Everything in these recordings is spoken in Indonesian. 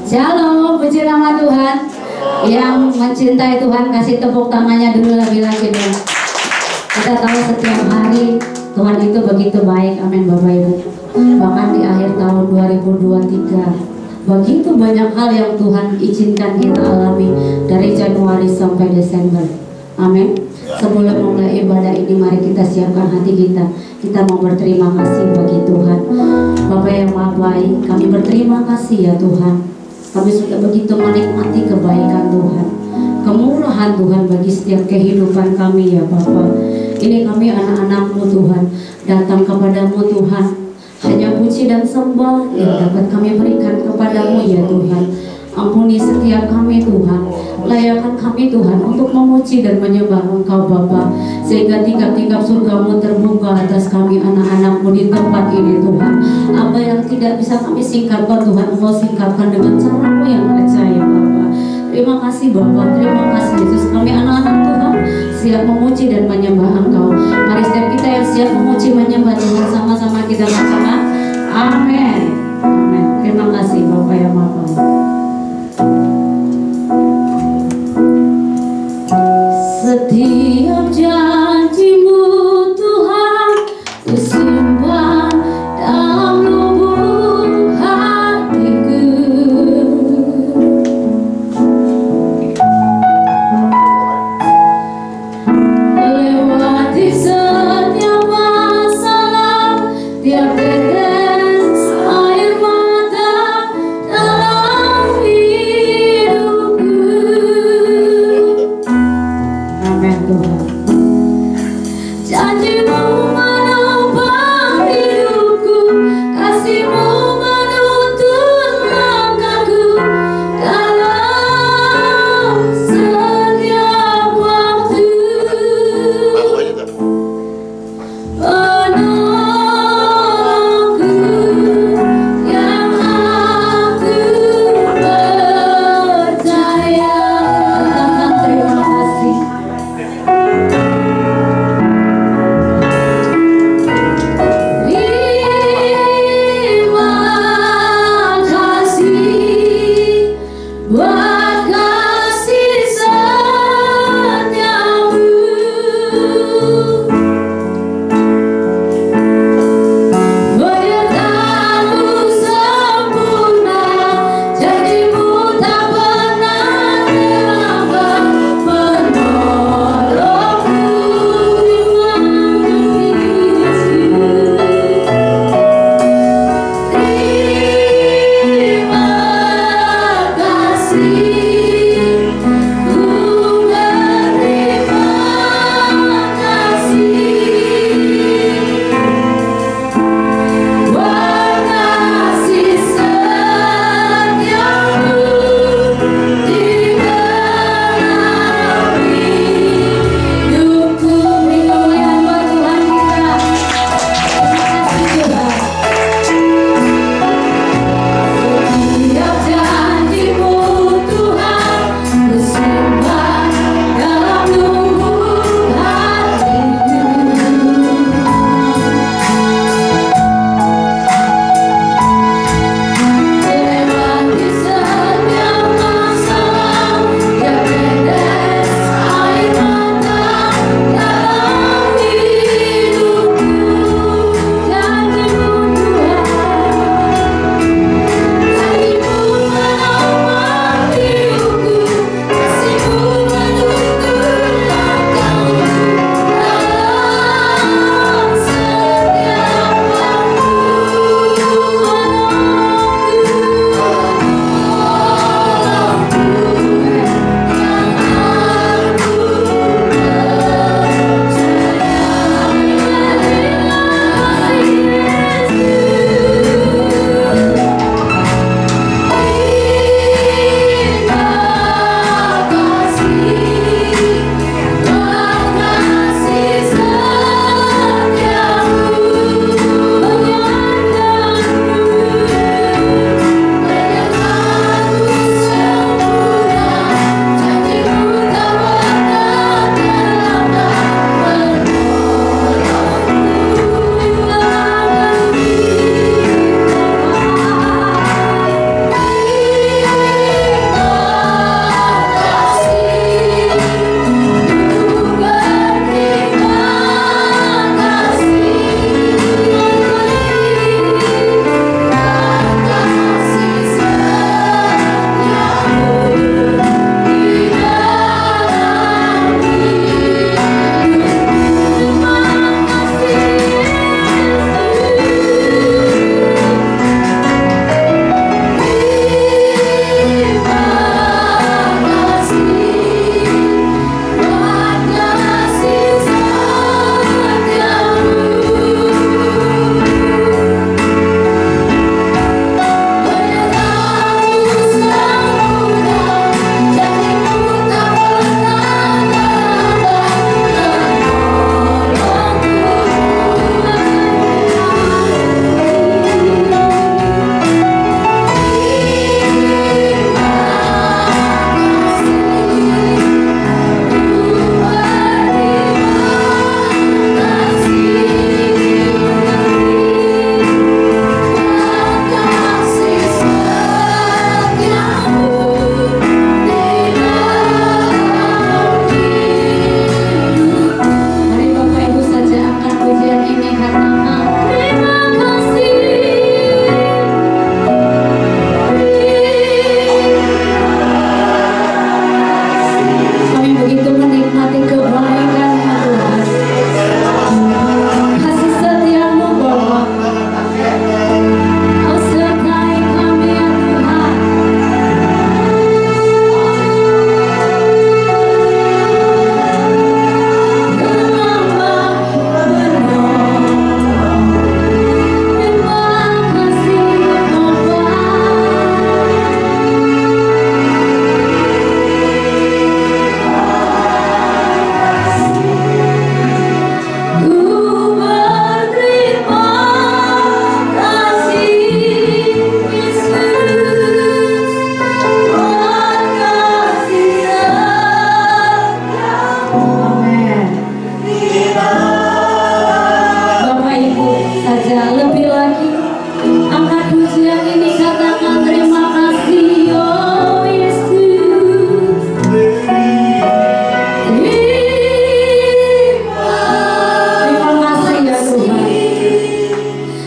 Shalom, puji nama Tuhan. Yang mencintai Tuhan kasih tepuk tangannya dulu lebih lagi dong. Kita tahu setiap hari Tuhan itu begitu baik, amin Bapak Ibu. Bahkan di akhir tahun 2023 begitu banyak hal yang Tuhan izinkan kita alami dari Januari sampai Desember, amin. Sebelum memulai ibadah ini, mari kita siapkan hati kita. Kita mau berterima kasih bagi Tuhan. Bapak yang maha baik, kami berterima kasih ya Tuhan. Kami sudah begitu menikmati kebaikan Tuhan, kemurahan Tuhan bagi setiap kehidupan kami ya Bapa. Ini kami anak-anak-Mu Tuhan, datang kepadamu Tuhan. Hanya puji dan sembah yang dapat kami berikan kepadamu ya Tuhan. Ampuni setiap kami Tuhan, layakkan kami Tuhan untuk memuji dan menyembah Engkau Bapa, sehingga tingkap-tingkap surga-Mu terbuka atas kami anak-anak-Mu di tempat ini Tuhan. Apa yang tidak bisa kami singkapkan Tuhan, Engkau singkapkan dengan cara-Mu yang ajaib Bapa. Terima kasih Bapa, terima kasih Yesus. Kami anak-anak Tuhan siap memuji dan menyembah Engkau. Mari setiap kita yang siap memuji menyembah Tuhan, sama-sama kita katakan amin. Amin. Terima kasih Bapak yang maha baik. Setiap janji-Mu Tuhan ku simpan dalam lubuk hatiku. Lewati setiap masalah, tiap tetes air mata dalam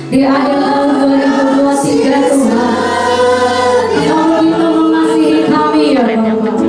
di akhir tahun 2023 Tuhan. Kau begitu mengasihi kami ya Bapa.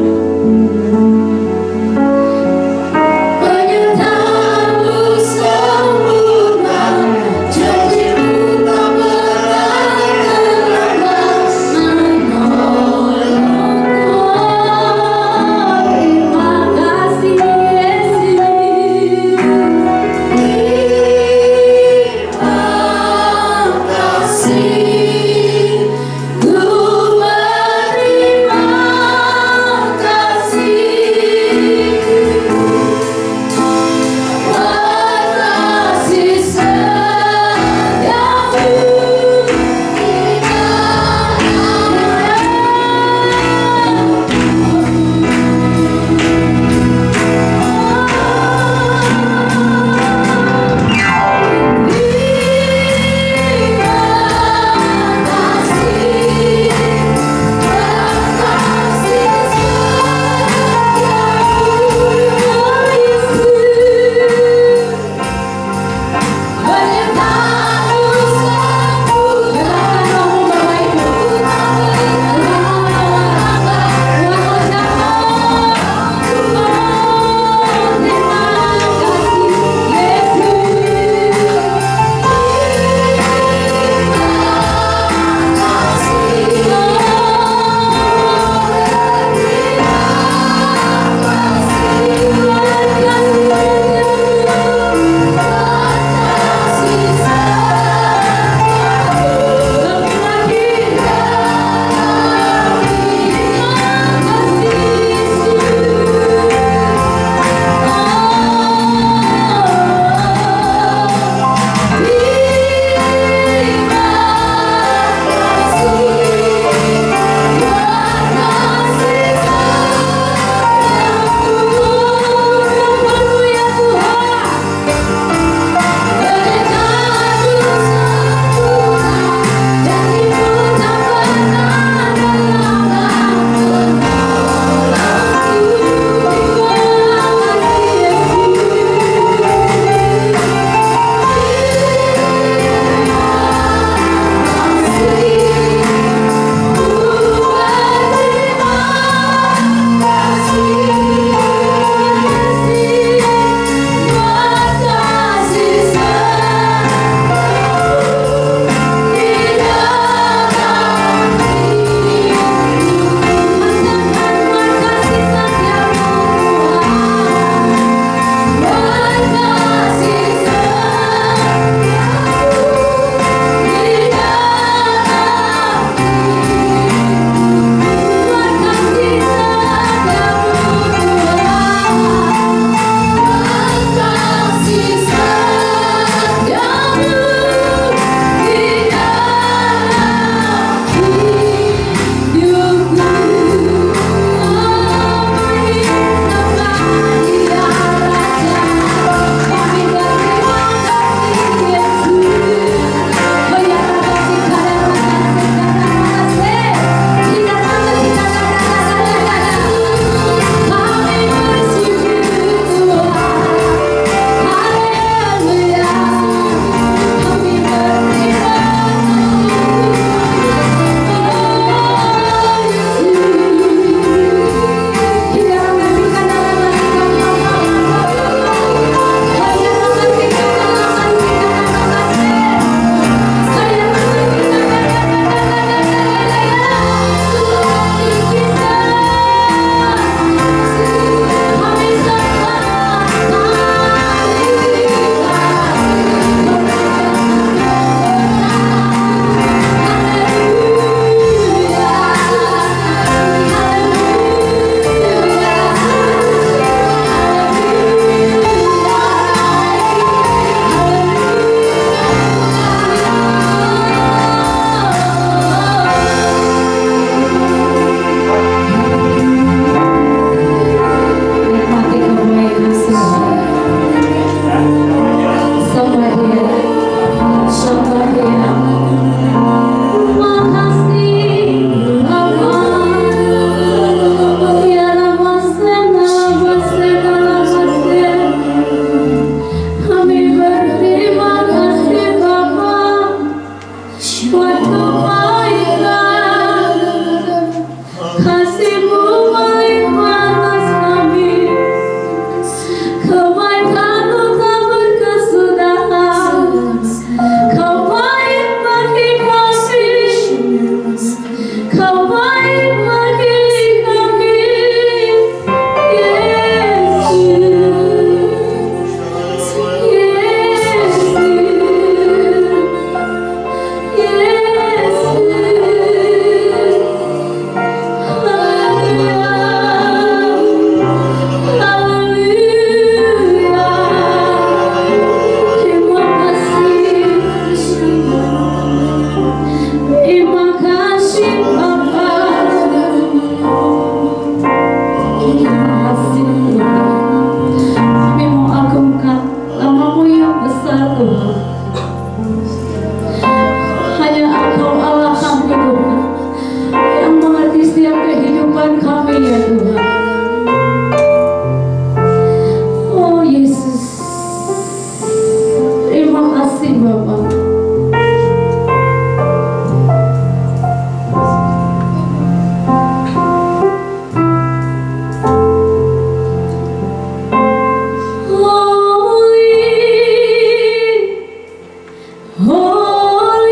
are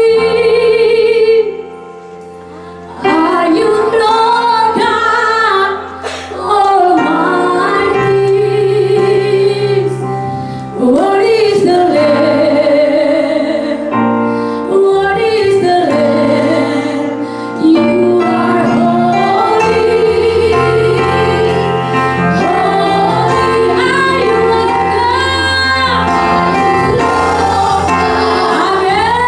you, Lord God Almighty. What is the Lamb? What is the Lamb? You are holy. Holy are you, Lord God. Amen.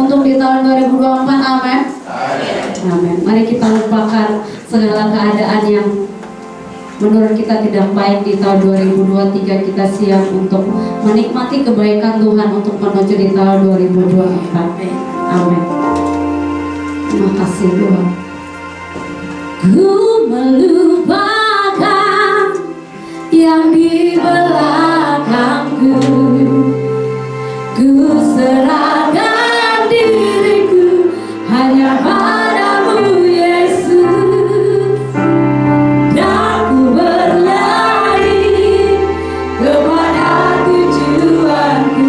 untuk di tahun 2024. Amin. Amin. Mari kita lupakan segala keadaan yang menurut kita tidak baik di tahun 2023. Kita siap untuk menikmati kebaikan Tuhan untuk menuju di tahun 2024. Amin. Terima kasih Tuhan. Ku melupakan yang di belakangku, ku serahkan diriku hanya padamu Yesus, dan ku berlari kepada tujuanku.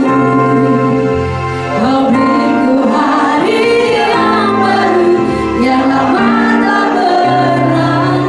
Kau beriku hari yang baru, yang lama tak berlalu.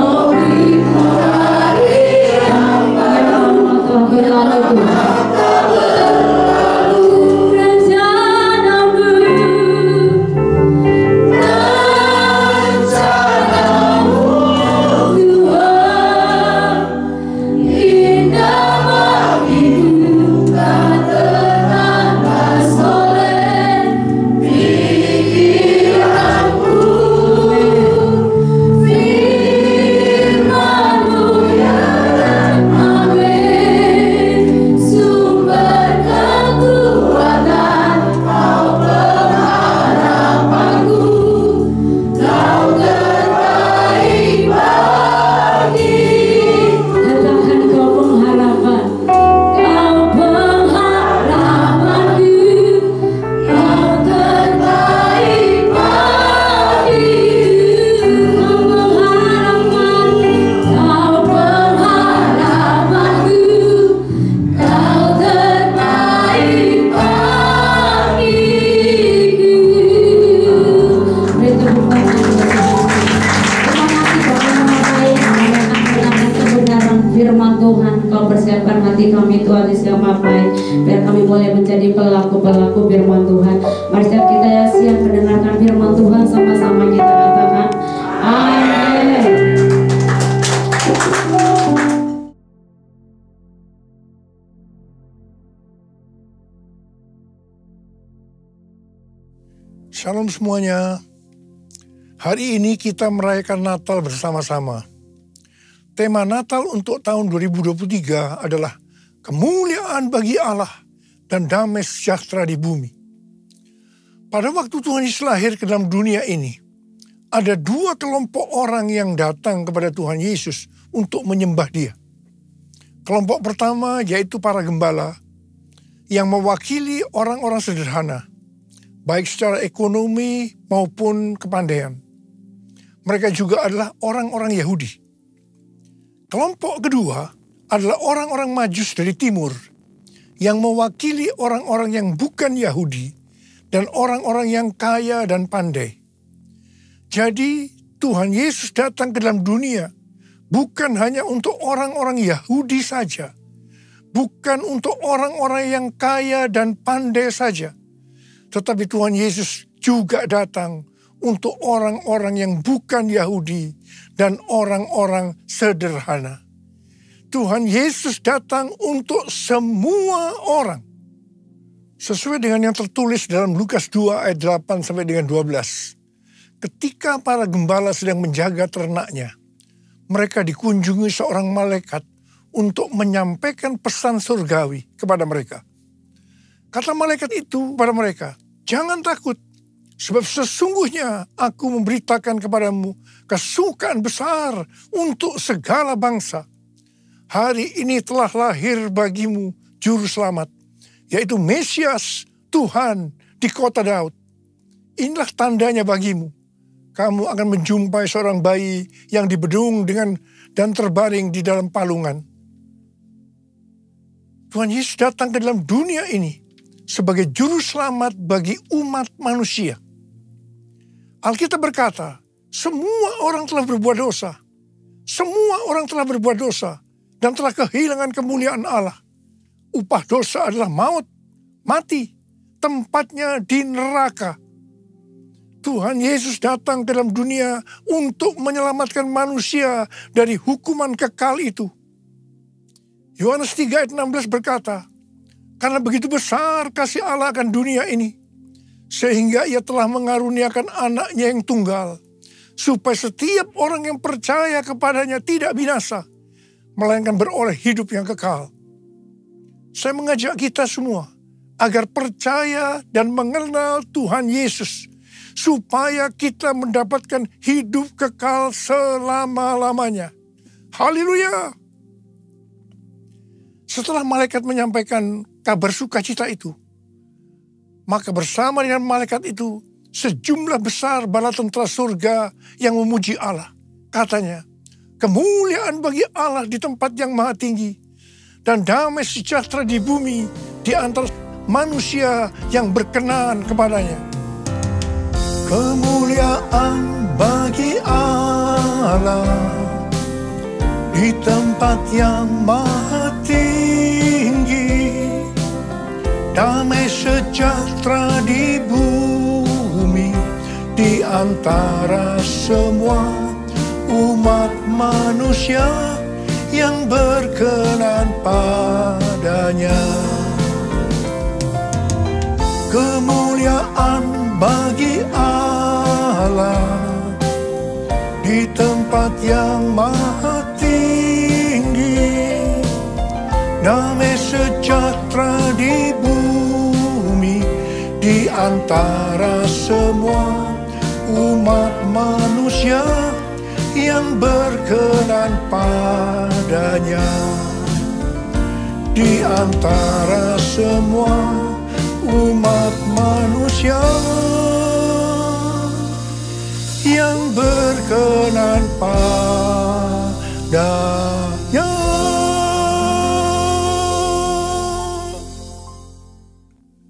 Oh, firman Tuhan, Kau persiapkan hati kami Tuhan di siang mapai, biar kami boleh menjadi pelaku-pelaku firman Tuhan. Mari setiap kita yang siap mendengarkan firman Tuhan, sama-sama kita katakan amin. Shalom semuanya. Hari ini kita merayakan Natal bersama-sama. Tema Natal untuk tahun 2023 adalah kemuliaan bagi Allah dan damai sejahtera di bumi. Pada waktu Tuhan Yesus lahir ke dalam dunia ini, ada dua kelompok orang yang datang kepada Tuhan Yesus untuk menyembah Dia. Kelompok pertama yaitu para gembala yang mewakili orang-orang sederhana, baik secara ekonomi maupun kepandaian. Mereka juga adalah orang-orang Yahudi. Kelompok kedua adalah orang-orang Majus dari timur yang mewakili orang-orang yang bukan Yahudi dan orang-orang yang kaya dan pandai. Jadi Tuhan Yesus datang ke dalam dunia bukan hanya untuk orang-orang Yahudi saja, bukan untuk orang-orang yang kaya dan pandai saja, tetapi Tuhan Yesus juga datang untuk orang-orang yang bukan Yahudi dan orang-orang sederhana. Tuhan Yesus datang untuk semua orang. Sesuai dengan yang tertulis dalam Lukas 2 ayat 8 sampai dengan 12. Ketika para gembala sedang menjaga ternaknya, mereka dikunjungi seorang malaikat untuk menyampaikan pesan surgawi kepada mereka. Kata malaikat itu pada mereka, "Jangan takut, sebab sesungguhnya aku memberitakan kepadamu kesukaan besar untuk segala bangsa. Hari ini telah lahir bagimu juru selamat, yaitu Mesias Tuhan di kota Daud. Inilah tandanya bagimu. Kamu akan menjumpai seorang bayi yang dibedung dan terbaring di dalam palungan." Tuhan Yesus datang ke dalam dunia ini sebagai juru selamat bagi umat manusia. Alkitab berkata, semua orang telah berbuat dosa. Semua orang telah berbuat dosa dan telah kehilangan kemuliaan Allah. Upah dosa adalah maut, mati, tempatnya di neraka. Tuhan Yesus datang ke dalam dunia untuk menyelamatkan manusia dari hukuman kekal itu. Yohanes 3 ayat 16 berkata, "Karena begitu besar kasih Allah akan dunia ini, sehingga Ia telah mengaruniakan anaknya yang tunggal, supaya setiap orang yang percaya kepadanya tidak binasa, melainkan beroleh hidup yang kekal." Saya mengajak kita semua agar percaya dan mengenal Tuhan Yesus, supaya kita mendapatkan hidup kekal selama-lamanya. Haleluya! Setelah malaikat menyampaikan kabar sukacita itu, maka bersama dengan malaikat itu, sejumlah besar bala tentara surga yang memuji Allah. Katanya, "Kemuliaan bagi Allah di tempat yang maha tinggi, dan damai sejahtera di bumi di antara manusia yang berkenan kepadanya." Kemuliaan bagi Allah di tempat yang maha tinggi, damai sejahtera di bumi di antara semua umat manusia yang berkenan padanya. Kemuliaan bagi Allah di tempat yang maha tinggi, damai sejahtera di bumi di antara semua umat manusia yang berkenan padanya. Di antara semua umat manusia yang berkenan padanya.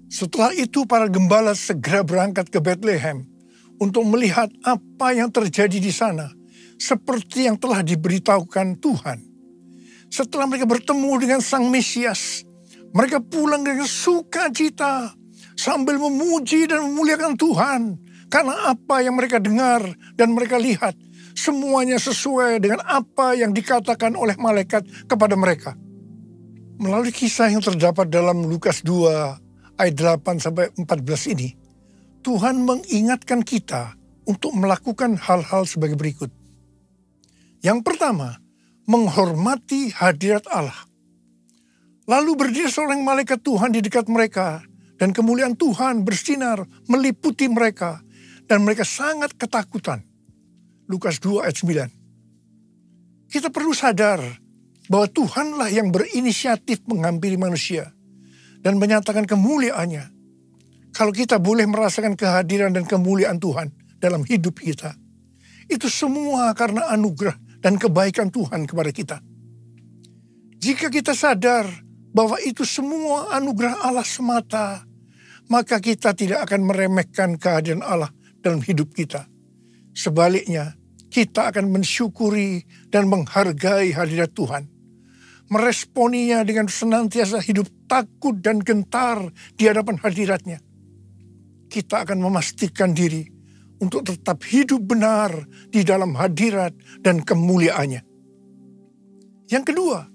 Setelah itu para gembala segera berangkat ke Bethlehem untuk melihat apa yang terjadi di sana, seperti yang telah diberitahukan Tuhan. Setelah mereka bertemu dengan Sang Mesias, mereka pulang dengan sukacita sambil memuji dan memuliakan Tuhan. Karena apa yang mereka dengar dan mereka lihat, semuanya sesuai dengan apa yang dikatakan oleh malaikat kepada mereka. Melalui kisah yang terdapat dalam Lukas 2 ayat 8-14 ini, Tuhan mengingatkan kita untuk melakukan hal-hal sebagai berikut. Yang pertama, menghormati hadirat Allah. Lalu berdiri seorang malaikat Tuhan di dekat mereka, dan kemuliaan Tuhan bersinar meliputi mereka, dan mereka sangat ketakutan. Lukas 2 ayat 9. Kita perlu sadar bahwa Tuhanlah yang berinisiatif menghampiri manusia dan menyatakan kemuliaannya. Kalau kita boleh merasakan kehadiran dan kemuliaan Tuhan dalam hidup kita, itu semua karena anugerah dan kebaikan Tuhan kepada kita. Jika kita sadar bahwa itu semua anugerah Allah semata, maka kita tidak akan meremehkan kehadiran Allah dalam hidup kita. Sebaliknya, kita akan mensyukuri dan menghargai hadirat Tuhan. Meresponinya dengan senantiasa hidup takut dan gentar di hadapan hadiratnya. Kita akan memastikan diri untuk tetap hidup benar di dalam hadirat dan kemuliaannya. Yang kedua,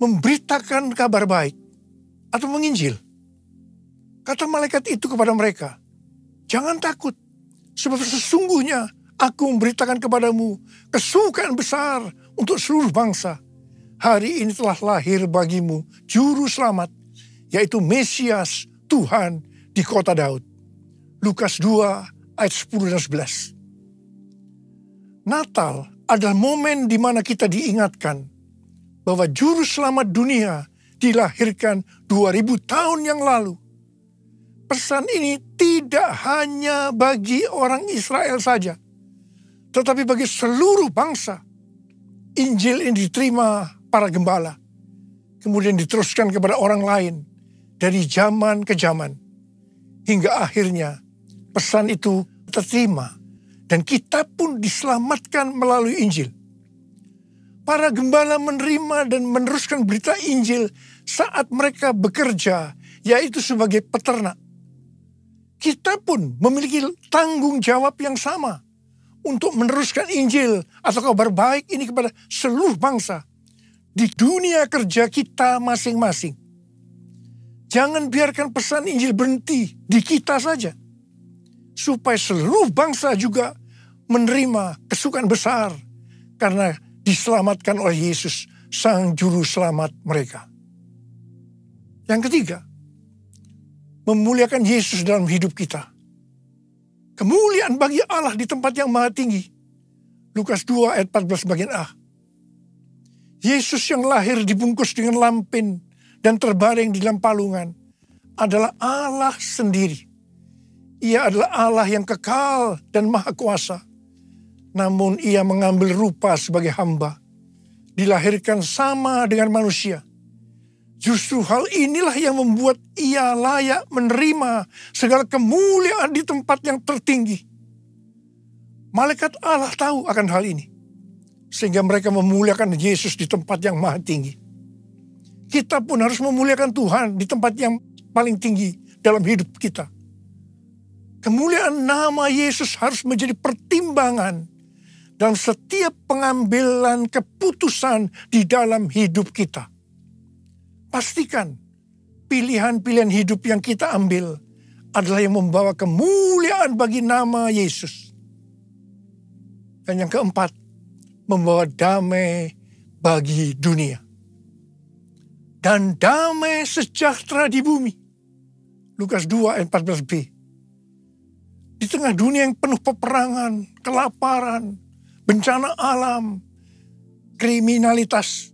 memberitakan kabar baik atau menginjil. Kata malaikat itu kepada mereka, jangan takut, sebab sesungguhnya aku memberitakan kepadamu kesukaan besar untuk seluruh bangsa. Hari ini telah lahir bagimu juru selamat, yaitu Mesias Tuhan di kota Daud. Lukas 2 ayat 10 dan 11. Natal adalah momen di mana kita diingatkan bahwa juru selamat dunia dilahirkan 2000 tahun yang lalu. Pesan ini tidak hanya bagi orang Israel saja, tetapi bagi seluruh bangsa. Injil ini diterima para gembala, kemudian diteruskan kepada orang lain dari zaman ke zaman, hingga akhirnya pesan itu terterima dan kita pun diselamatkan melalui Injil. Para gembala menerima dan meneruskan berita Injil saat mereka bekerja, yaitu sebagai peternak. Kita pun memiliki tanggung jawab yang sama untuk meneruskan Injil atau kabar baik ini kepada seluruh bangsa di dunia kerja kita masing-masing. Jangan biarkan pesan Injil berhenti di kita saja, supaya seluruh bangsa juga menerima kesukaan besar karena diselamatkan oleh Yesus, Sang Juru Selamat mereka. Yang ketiga, memuliakan Yesus dalam hidup kita. Kemuliaan bagi Allah di tempat yang maha tinggi. Lukas 2 ayat 14 bagian A. Yesus yang lahir dibungkus dengan lampin dan terbaring di dalam palungan adalah Allah sendiri. Ia adalah Allah yang kekal dan maha kuasa. Namun ia mengambil rupa sebagai hamba. Dilahirkan sama dengan manusia. Justru hal inilah yang membuat ia layak menerima segala kemuliaan di tempat yang tertinggi. Malaikat Allah tahu akan hal ini, sehingga mereka memuliakan Yesus di tempat yang maha tinggi. Kita pun harus memuliakan Tuhan di tempat yang paling tinggi dalam hidup kita. Kemuliaan nama Yesus harus menjadi pertimbangan dalam setiap pengambilan keputusan di dalam hidup kita. Pastikan pilihan-pilihan hidup yang kita ambil adalah yang membawa kemuliaan bagi nama Yesus. Dan yang keempat, membawa damai bagi dunia. Dan damai sejahtera di bumi. Lukas 2 ayat 14b. Di tengah dunia yang penuh peperangan, kelaparan, bencana alam, kriminalitas,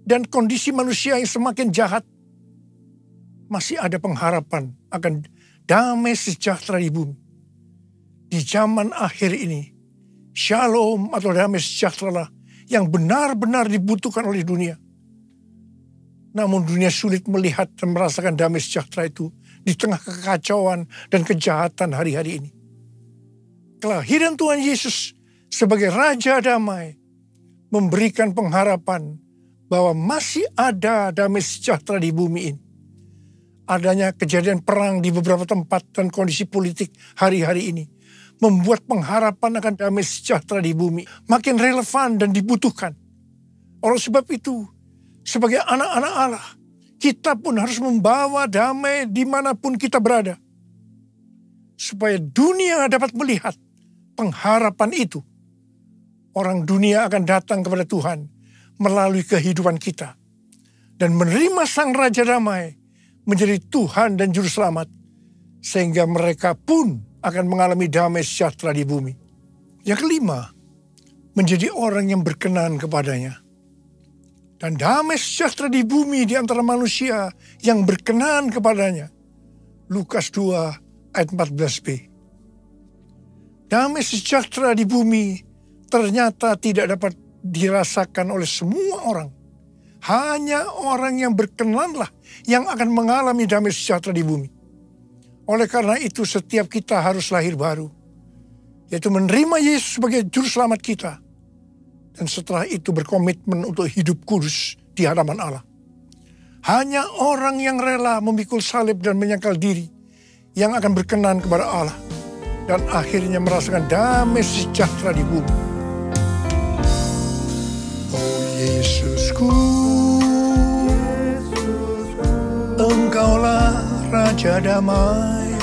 dan kondisi manusia yang semakin jahat, masih ada pengharapan akan damai sejahtera di bumi. Di zaman akhir ini, shalom atau damai sejahtera yang benar-benar dibutuhkan oleh dunia. Namun dunia sulit melihat dan merasakan damai sejahtera itu di tengah kekacauan dan kejahatan hari-hari ini. Kelahiran Tuhan Yesus sebagai Raja Damai memberikan pengharapan bahwa masih ada damai sejahtera di bumi ini. Adanya kejadian perang di beberapa tempat dan kondisi politik hari-hari ini membuat pengharapan akan damai sejahtera di bumi makin relevan dan dibutuhkan. Oleh sebab itu, sebagai anak-anak Allah, kita pun harus membawa damai dimanapun kita berada. Supaya dunia dapat melihat pengharapan itu. Orang dunia akan datang kepada Tuhan melalui kehidupan kita. Dan menerima Sang Raja Damai menjadi Tuhan dan Juru Selamat. Sehingga mereka pun akan mengalami damai sejahtera di bumi. Yang kelima, menjadi orang yang berkenan kepadanya. Dan damai sejahtera di bumi di antara manusia yang berkenan kepadanya. Lukas 2 ayat 14b. Damai sejahtera di bumi ternyata tidak dapat dirasakan oleh semua orang. Hanya orang yang berkenanlah yang akan mengalami damai sejahtera di bumi. Oleh karena itu setiap kita harus lahir baru. Yaitu menerima Yesus sebagai Juru Selamat kita. Dan setelah itu berkomitmen untuk hidup kudus di hadapan Allah. Hanya orang yang rela memikul salib dan menyangkal diri yang akan berkenan kepada Allah. Dan akhirnya merasakan damai sejahtera di bumi. Oh Yesusku, Engkaulah Raja Damai.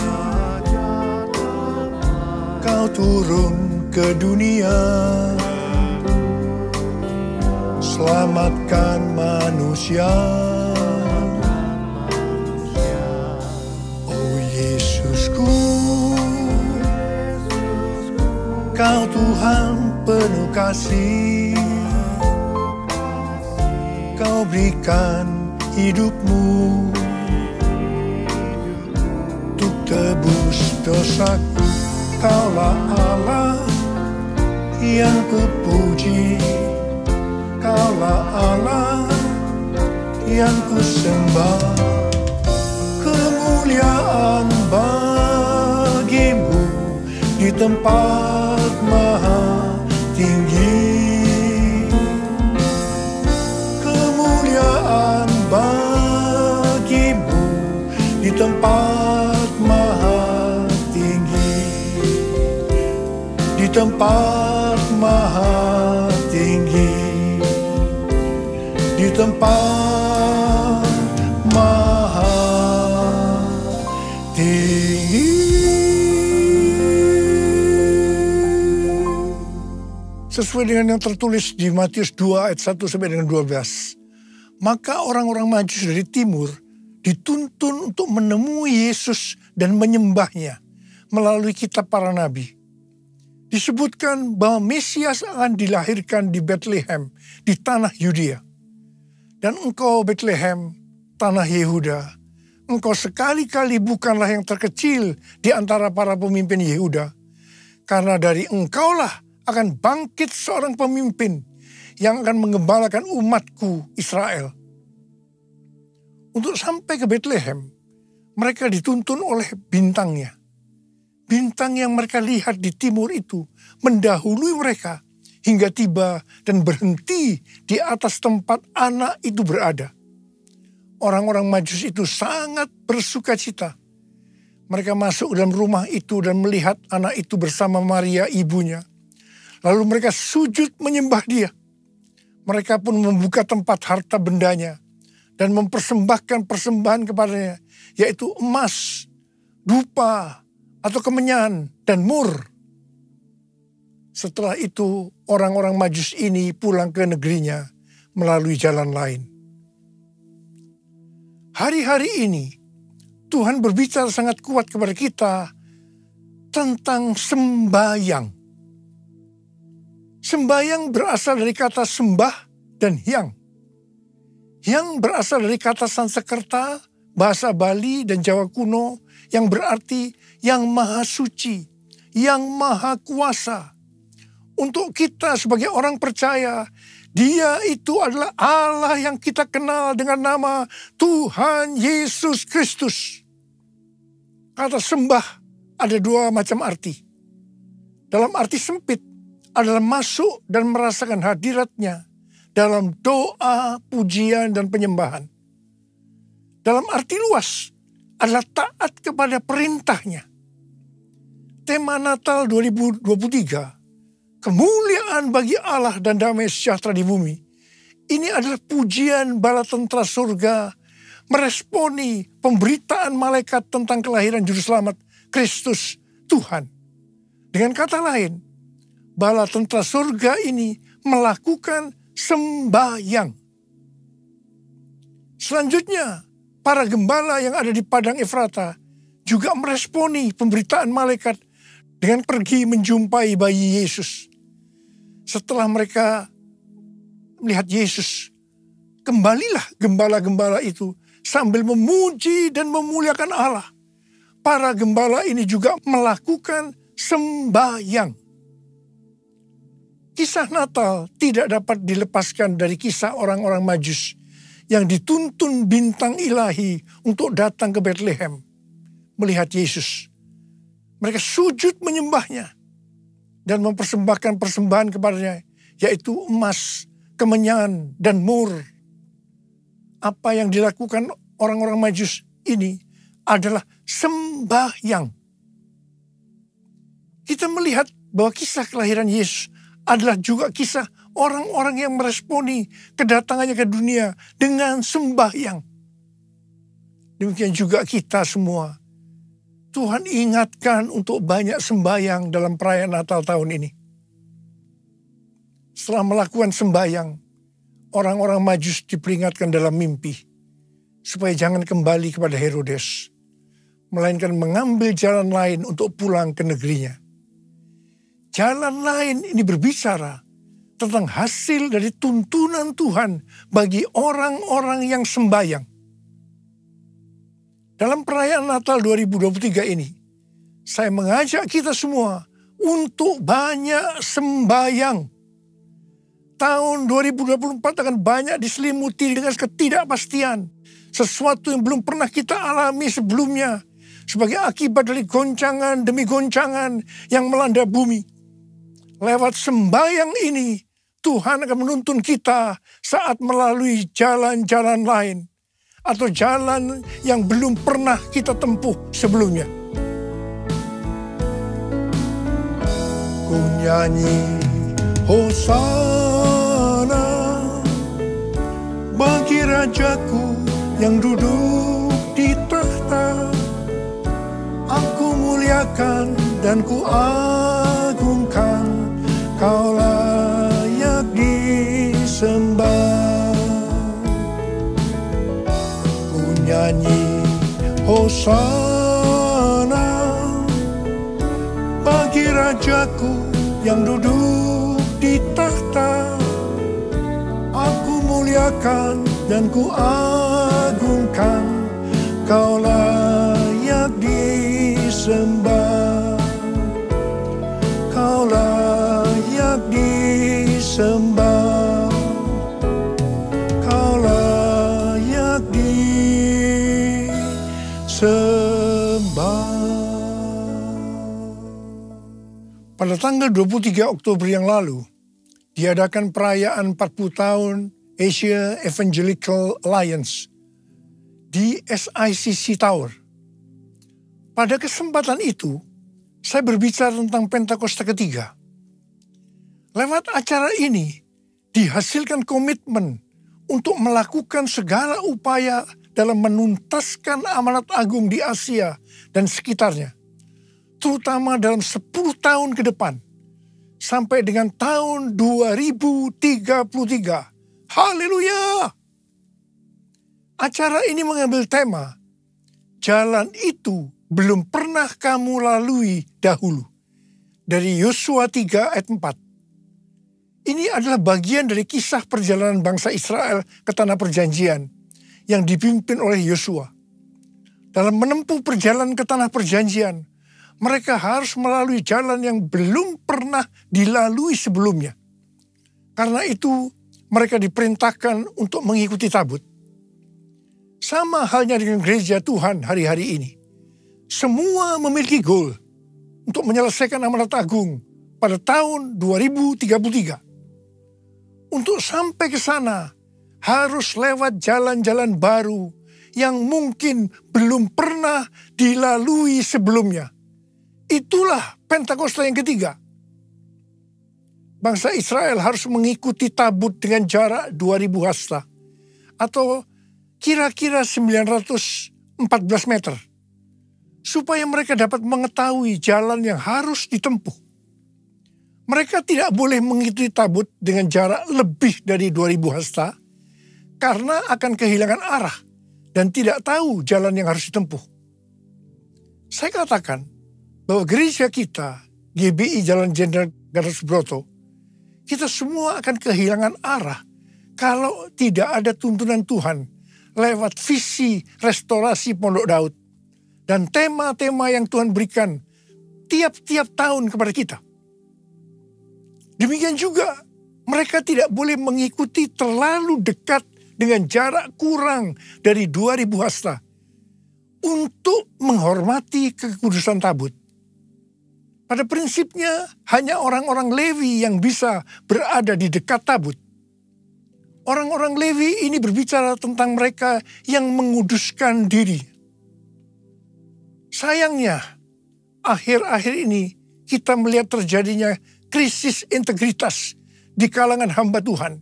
Kau turun ke dunia, selamatkan manusia. Oh Yesusku, Kau Tuhan penuh kasih. Kau berikan hidupmu untuk tebus dosaku. Kaulah Allah yang kupuji. Kaulah Allah yang kusembah. Kemuliaan bagimu di tempat maha tinggi. Kemuliaan bagimu di tempat maha tinggi. Di tempat maha tinggi. Di tempat maha tinggi. Sesuai dengan yang tertulis di Matius 2 ayat 1 sampai dengan 12. Maka orang-orang Majus dari timur dituntun untuk menemui Yesus dan menyembahnya melalui kitab para nabi. Disebutkan bahwa Mesias akan dilahirkan di Bethlehem, di tanah Yudea. Dan engkau Bethlehem, tanah Yehuda, engkau sekali-kali bukanlah yang terkecil di antara para pemimpin Yehuda. Karena dari engkaulah akan bangkit seorang pemimpin yang akan menggembalakan umatku Israel. Untuk sampai ke Bethlehem, mereka dituntun oleh bintangnya. Bintang yang mereka lihat di timur itu mendahului mereka hingga tiba dan berhenti di atas tempat anak itu berada. Orang-orang Majus itu sangat bersuka cita. Mereka masuk dalam rumah itu dan melihat anak itu bersama Maria ibunya. Lalu mereka sujud menyembah dia. Mereka pun membuka tempat harta bendanya dan mempersembahkan persembahan kepadanya, yaitu emas, dupa, atau kemenyan, dan mur. Setelah itu orang-orang Majus ini pulang ke negerinya melalui jalan lain. Hari-hari ini Tuhan berbicara sangat kuat kepada kita tentang sembahyang. Sembahyang berasal dari kata sembah dan hyang. Hyang berasal dari kata Sanskerta, bahasa Bali dan Jawa kuno yang berarti yang maha suci, yang maha kuasa. Untuk kita sebagai orang percaya, Dia itu adalah Allah yang kita kenal dengan nama Tuhan Yesus Kristus. Kata sembah ada dua macam arti. Dalam arti sempit adalah masuk dan merasakan hadirat-Nya dalam doa, pujian, dan penyembahan. Dalam arti luas adalah taat kepada perintahnya. Tema Natal 2023, kemuliaan bagi Allah dan damai sejahtera di bumi. Ini adalah pujian bala tentara surga meresponi pemberitaan malaikat tentang kelahiran Juru Selamat Kristus Tuhan. Dengan kata lain, bala tentara surga ini melakukan sembahyang. Selanjutnya, para gembala yang ada di Padang Efrata juga meresponi pemberitaan malaikat dengan pergi menjumpai bayi Yesus. Setelah mereka melihat Yesus, kembalilah gembala-gembala itu sambil memuji dan memuliakan Allah. Para gembala ini juga melakukan sembahyang. Kisah Natal tidak dapat dilepaskan dari kisah orang-orang Majus yang dituntun bintang ilahi untuk datang ke Bethlehem melihat Yesus. Mereka sujud menyembahnya dan mempersembahkan persembahan kepadanya, yaitu emas, kemenyan, dan mur. Apa yang dilakukan orang-orang Majus ini adalah sembahyang. Kita melihat bahwa kisah kelahiran Yesus adalah juga kisah orang-orang yang meresponi kedatangannya ke dunia dengan sembahyang. Demikian juga kita semua. Tuhan ingatkan untuk banyak sembahyang dalam perayaan Natal tahun ini. Setelah melakukan sembahyang, orang-orang Majus diperingatkan dalam mimpi supaya jangan kembali kepada Herodes, melainkan mengambil jalan lain untuk pulang ke negerinya. Jalan lain ini berbicara tentang hasil dari tuntunan Tuhan bagi orang-orang yang sembahyang. Dalam perayaan Natal 2023 ini, saya mengajak kita semua untuk banyak sembahyang. Tahun 2024 akan banyak diselimuti dengan ketidakpastian. Sesuatu yang belum pernah kita alami sebelumnya. Sebagai akibat dari goncangan demi goncangan yang melanda bumi. Lewat sembahyang ini, Tuhan akan menuntun kita saat melalui jalan-jalan lain. Atau jalan yang belum pernah kita tempuh sebelumnya. Ku nyanyi Hosana bagi Rajaku yang duduk di takhta. Aku muliakan dan ku agungkan, Kau layak disembah. Ku nyanyi Hosana bagi Rajaku yang duduk di takhta. Aku muliakan dan ku agungkan, Kau layak disembah. Kau layak disembah. Kau layak disembah. Pada tanggal 23 Oktober yang lalu, diadakan perayaan 40 tahun Asia Evangelical Alliance di SICC Tower. Pada kesempatan itu, saya berbicara tentang Pentakosta ketiga. Lewat acara ini, dihasilkan komitmen untuk melakukan segala upaya dalam menuntaskan amanat agung di Asia dan sekitarnya, terutama dalam 10 tahun ke depan, sampai dengan tahun 2033. Haleluya! Acara ini mengambil tema, jalan itu belum pernah kamu lalui dahulu. Dari Yosua 3 ayat 4. Ini adalah bagian dari kisah perjalanan bangsa Israel ke tanah perjanjian yang dipimpin oleh Yosua. Dalam menempuh perjalanan ke tanah perjanjian, mereka harus melalui jalan yang belum pernah dilalui sebelumnya. Karena itu, mereka diperintahkan untuk mengikuti tabut. Sama halnya dengan gereja Tuhan hari-hari ini. Semua memiliki goal untuk menyelesaikan amanat agung pada tahun 2033. untuk sampai ke sana harus lewat jalan-jalan baru yang mungkin belum pernah dilalui sebelumnya. Itulah Pentakosta yang ketiga. Bangsa Israel harus mengikuti tabut dengan jarak 2000 hasta atau kira-kira 914 meter supaya mereka dapat mengetahui jalan yang harus ditempuh. Mereka tidak boleh mengikuti tabut dengan jarak lebih dari 2000 hasta karena akan kehilangan arah dan tidak tahu jalan yang harus ditempuh. Saya katakan bahwa gereja kita, GBI Jalan Jenderal Gatot Subroto, kita semua akan kehilangan arah kalau tidak ada tuntunan Tuhan lewat visi restorasi Pondok Daud dan tema-tema yang Tuhan berikan tiap-tiap tahun kepada kita. Demikian juga mereka tidak boleh mengikuti terlalu dekat dengan jarak kurang dari 2000 hasta untuk menghormati kekudusan tabut. Pada prinsipnya hanya orang-orang Lewi yang bisa berada di dekat tabut. Orang-orang Lewi ini berbicara tentang mereka yang menguduskan diri. Sayangnya, akhir-akhir ini kita melihat terjadinya krisis integritas di kalangan hamba Tuhan,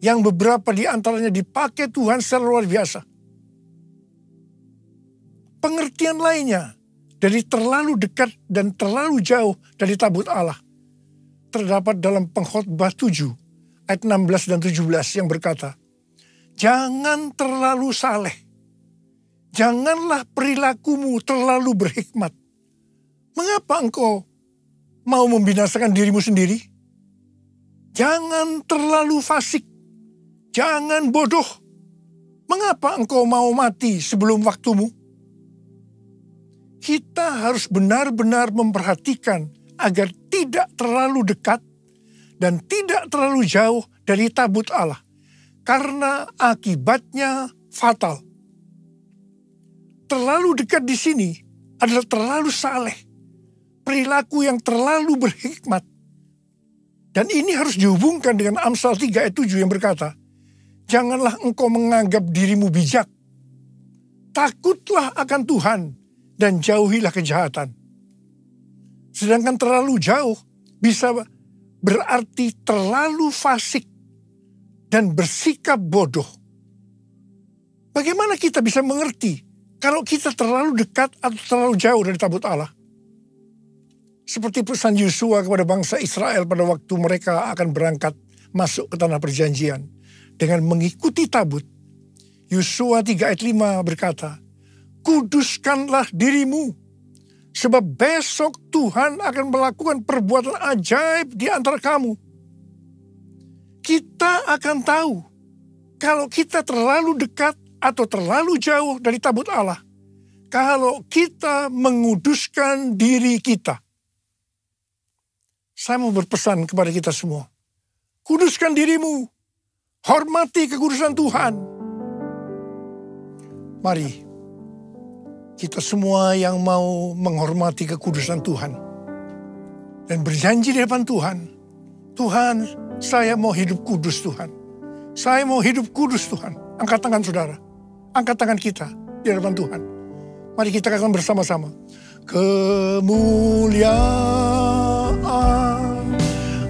yang beberapa di antaranya dipakai Tuhan secara luar biasa. Pengertian lainnya dari terlalu dekat dan terlalu jauh dari tabut Allah terdapat dalam Pengkhotbah 7 ayat 16 dan 17 yang berkata, jangan terlalu saleh, janganlah perilakumu terlalu berhikmat. Mengapa engkau mau membinasakan dirimu sendiri? Jangan terlalu fasik, jangan bodoh. Mengapa engkau mau mati sebelum waktumu? Kita harus benar-benar memperhatikan agar tidak terlalu dekat dan tidak terlalu jauh dari tabut Allah, karena akibatnya fatal. Terlalu dekat di sini adalah terlalu saleh, perilaku yang terlalu berhikmat. Dan ini harus dihubungkan dengan Amsal 3 ayat 7 yang berkata, janganlah engkau menganggap dirimu bijak, takutlah akan Tuhan dan jauhilah kejahatan. Sedangkan terlalu jauh bisa berarti terlalu fasik dan bersikap bodoh. Bagaimana kita bisa mengerti kalau kita terlalu dekat atau terlalu jauh dari tabut Allah? Seperti pesan Yosua kepada bangsa Israel pada waktu mereka akan berangkat masuk ke tanah perjanjian dengan mengikuti tabut. Yosua 3 ayat 5 berkata, kuduskanlah dirimu, sebab besok Tuhan akan melakukan perbuatan ajaib di antara kamu. Kita akan tahu kalau kita terlalu dekat atau terlalu jauh dari tabut Allah, kalau kita menguduskan diri kita. Saya mau berpesan kepada kita semua, kuduskan dirimu, hormati kekudusan Tuhan. Mari kita semua yang mau menghormati kekudusan Tuhan dan berjanji di depan Tuhan, Tuhan, saya mau hidup kudus Tuhan. Saya mau hidup kudus Tuhan. Angkat tangan saudara, angkat tangan kita di depan Tuhan. Mari kita akan bersama-sama. Kemuliaan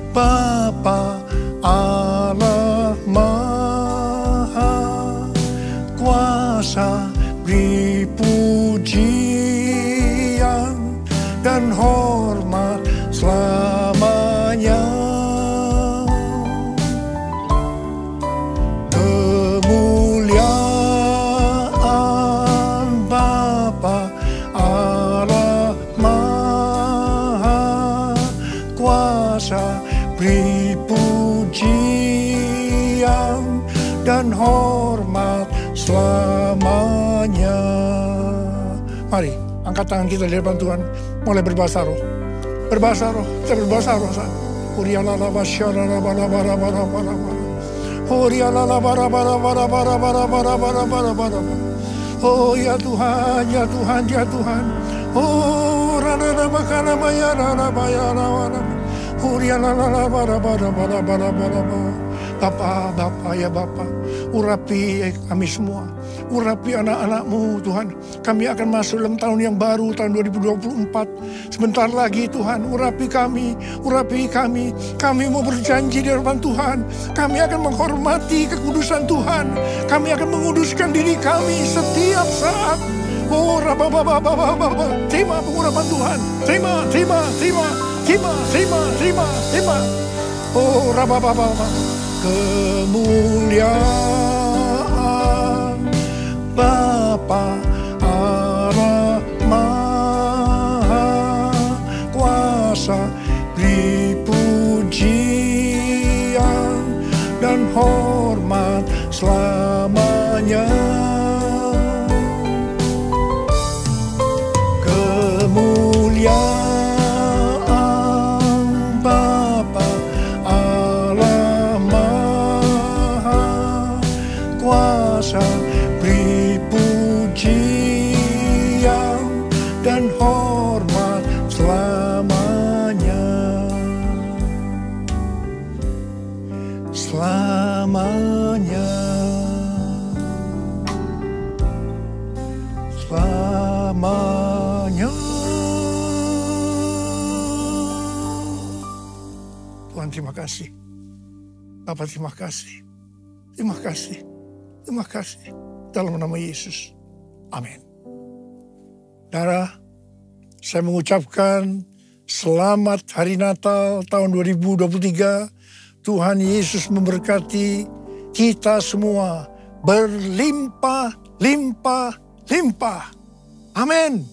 Bapa Allah Maha Kuasa, beri pujian dan hormat selamanya. Kemuliaan Bapa Allah Maha Kuasa, beri pujian dan hormat selamanya. Mari, angkat tangan kita di depan Tuhan, mulai berbahasa roh. Berbahasa roh, kita berbahasa roh. Oh ya Tuhan, ya Tuhan, ya Tuhan. Oh rana makana maya rana maya rana. Bapa, ya Bapa, urapi kami semua, urapi anak-anak-Mu Tuhan. Kami akan masuk dalam tahun yang baru, tahun 2024. Sebentar lagi Tuhan, urapi kami. Kami mau berjanji di hadapan Tuhan, kami akan menghormati kekudusan Tuhan. Kami akan menguduskan diri kami setiap saat. Oh, terima pengurapan Tuhan. Terima. Oh, kemuliaan Bapa Allah Maha Kuasa, beri pujian dan hormat selamanya. Kemuliaan beri pujian dan hormat selamanya. Selamanya. Selamanya. Tuhan, terima kasih. Bapak, terima kasih. Terima kasih. Terima kasih. Dalam nama Yesus. Amin. Saudara, saya mengucapkan selamat Hari Natal tahun 2023. Tuhan Yesus memberkati kita semua berlimpah-limpah-limpah. Amin.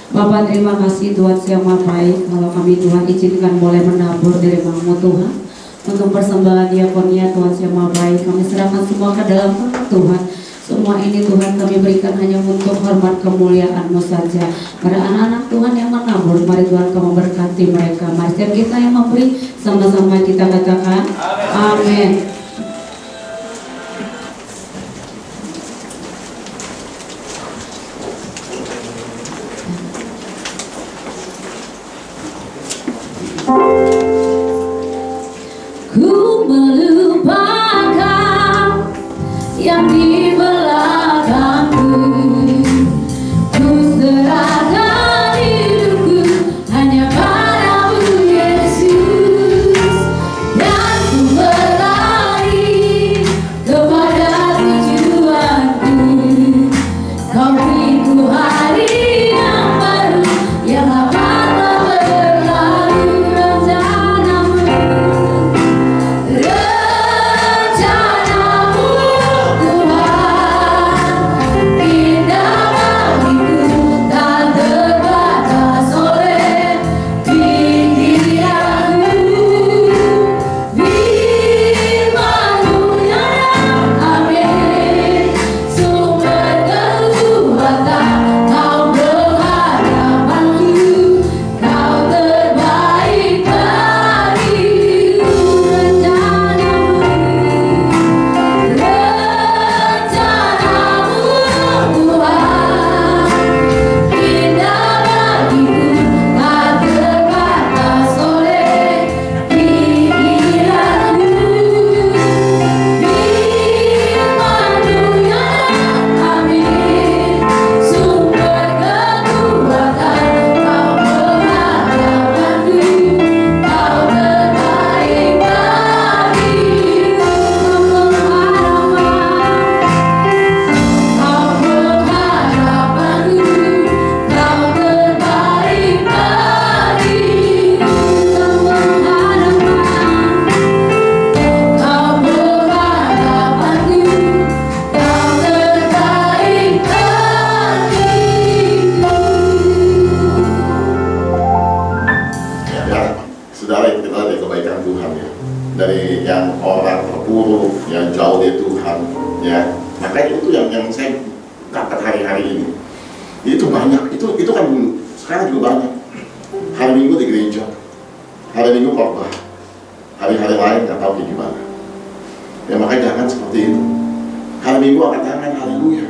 Bapak, terima kasih Tuhan yang maha baik. Kalau kami Tuhan izinkan boleh menabur dari Bang-Mu Tuhan untuk persembahan diakonia Tuhan yang maha baik, kami serahkan semua ke dalam tangan Tuhan. Semua ini Tuhan kami berikan hanya untuk hormat kemuliaan-Mu saja. Pada anak-anak Tuhan yang menabur, mari Tuhan Kau memberkati mereka. Mari setiap kita yang memberi, sama-sama kita katakan amin. Ku melupakan yang di belakangku, ku serahkan hidupku hanya padamu Yesus, dan ku berlari kepada tujuanku. Kau beriku hari yang baru yang akan tak berlalu. Itu kan dulu. Sekarang juga banyak. Hari Minggu di gereja, hari Minggu khotbah, hari-hari lain nggak tahu kayak gimana. Ya makanya jangan seperti itu. Hari Minggu angkat tangan, haleluya.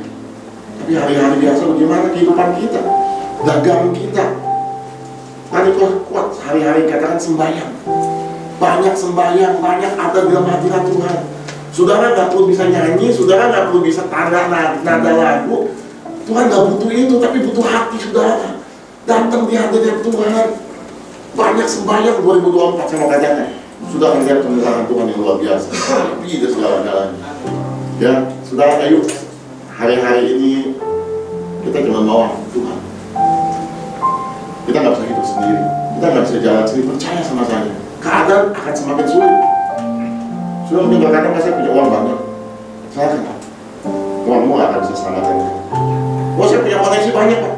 Tapi hari-hari biasa bagaimana kehidupan kita, dagang kita. Tadi kuat hari-hari katakan sembahyang. Banyak sembahyang, banyak ada dalam hadirat Tuhan. Saudara nggak perlu bisa nyanyi, saudara nggak perlu bisa tanda nada lagu. Tuhan nggak butuh itu, tapi butuh hati saudara. Datang di hadirat Tuhan. Banyak sembahyang 2024 saya mau katakan. Sudah melihat kemuliaan Tuhan yang luar biasa. Tapi itu segala-galanya. Ya, saudara, ayo hari-hari ini kita cuma bawa Tuhan. Kita nggak bisa hidup sendiri. Kita nggak bisa jalan sendiri. Percaya sama saya. Keadaan akan semakin sulit. Sudah mungkin berkata, saya punya uang banyak. Saya kan, uangmu nggak akan bisa selamatkan. Oh, saya punya koneksi banyak, Pak.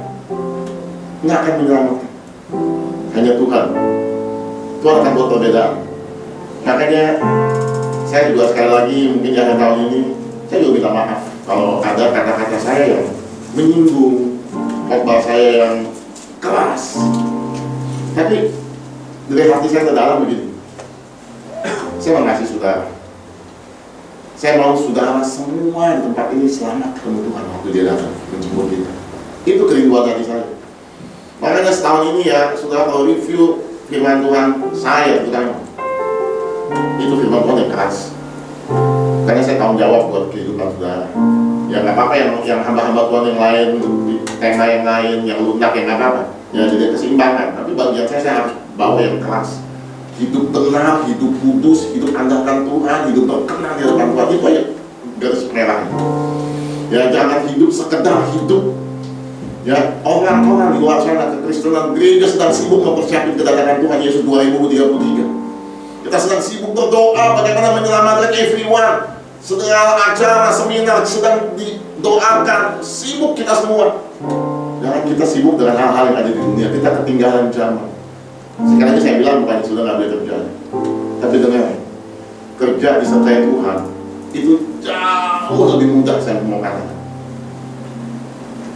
Nggak akan menyelamatkan. Hanya Tuhan. Tuhan akan buat perbedaan. Makanya saya juga sekali lagi mungkin jangan tahun ini saya juga minta maaf kalau ada kata-kata saya yang menyinggung, khotbah saya yang keras. Tapi dari hati saya terdalam begini, saya mengasihi saudara. Saya mau saudara semua di tempat ini selamat ketemu Tuhan waktu dia datang menjemput kita. Itu kerinduan hati saya. Makanya setahun ini ya, saudara kalau review firman Tuhan saya terutama, itu firman Tuhan yang keras. Karena saya tanggung jawab buat kehidupan saudara. Ya nggak apa-apa yang hamba-hamba Tuhan yang lain, tema yang lain, yang lunak yang nggak apa-apa. Ya jadi keseimbangan. Tapi bagian saya harus bawa yang keras. Hidup tenang, hidup kudus, hidup andalkan Tuhan, hidup berkenan di hadapan Tuhan. Itu aja garis merahnya. Ya jangan hidup sekedar hidup. Ya, orang-orang di luar sana kekristenan gereja sedang sibuk mempersiapkan kedatangan Tuhan Yesus 2033. Kita sedang sibuk berdoa bagaimana menyelamatkan everyone. Segala acara, seminar sedang didoakan. Sibuk kita semua. Jangan kita sibuk dengan hal-hal yang ada di dunia. Kita ketinggalan zaman. Sekali lagi saya bilang bukan sudah nggak boleh kerja. Tapi dengar, kerja disertai Tuhan itu jauh lebih mudah saya mau katakan.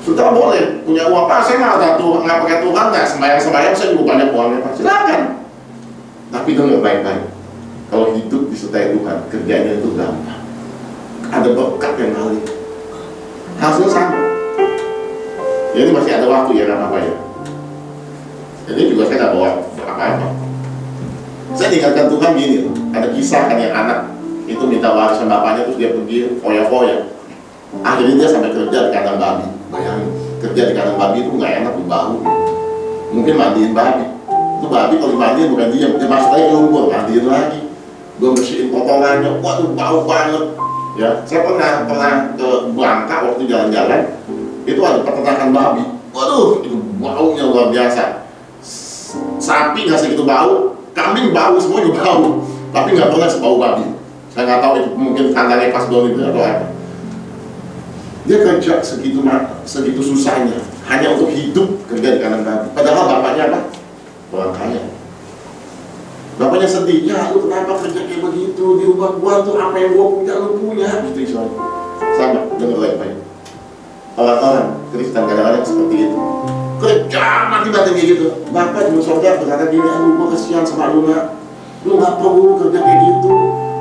Sudah boleh punya uang, Pak, saya nggak pakai Tuhan, nggak sembahyang, saya juga banyak uangnya, Pak. Silakan. Tapi dengar baik-baik. Kalau hidup disertai Tuhan, kerjanya itu gampang. Ada berkat yang ngalir. Hasilnya sama. Ya, ini masih ada waktu ya, nggak apa-apa ya. Jadi juga saya nggak bawa apa-apa. Saya diingatkan Tuhan gini, ada kisah kan yang anak itu minta warisan bapaknya, terus dia pergi foya-foya. Akhirnya dia sampai kerja di kandang babi. Bayangin, kerja di kandang babi itu nggak enak, bau. Mungkin mandiin babi. Itu babi kalau dimandiin bukan diam, dia masuk lagi ke lumpur, mandiin lagi. Belum bersihin kotorannya, waduh bau banget. Ya, saya pernah ke Bangka waktu jalan-jalan, itu ada peternakan babi. Waduh, itu baunya luar biasa. Sapi nggak segitu bau, kambing bau, semuanya bau. Tapi nggak pernah sebau babi. Saya nggak tahu itu mungkin kandangnya pas dulu itu atau apa. Dia kerja segitu susahnya hanya untuk hidup kerja di kandang babi. Padahal bapaknya apa? Orang kaya. Bapaknya sedih, ya lu kenapa kerja kayak begitu? Di rumah gua tuh apa yang gua punya lu punya. Gitu soalnya. Sama, dengar baik-baik. Orang-orang Kristen kadang-kadang seperti itu. Kerja mati-mati kayak gitu. Bapak cuma saudara berkata gini, aduh gua kasihan sama lu nak. Lu nggak perlu kerja kayak gitu.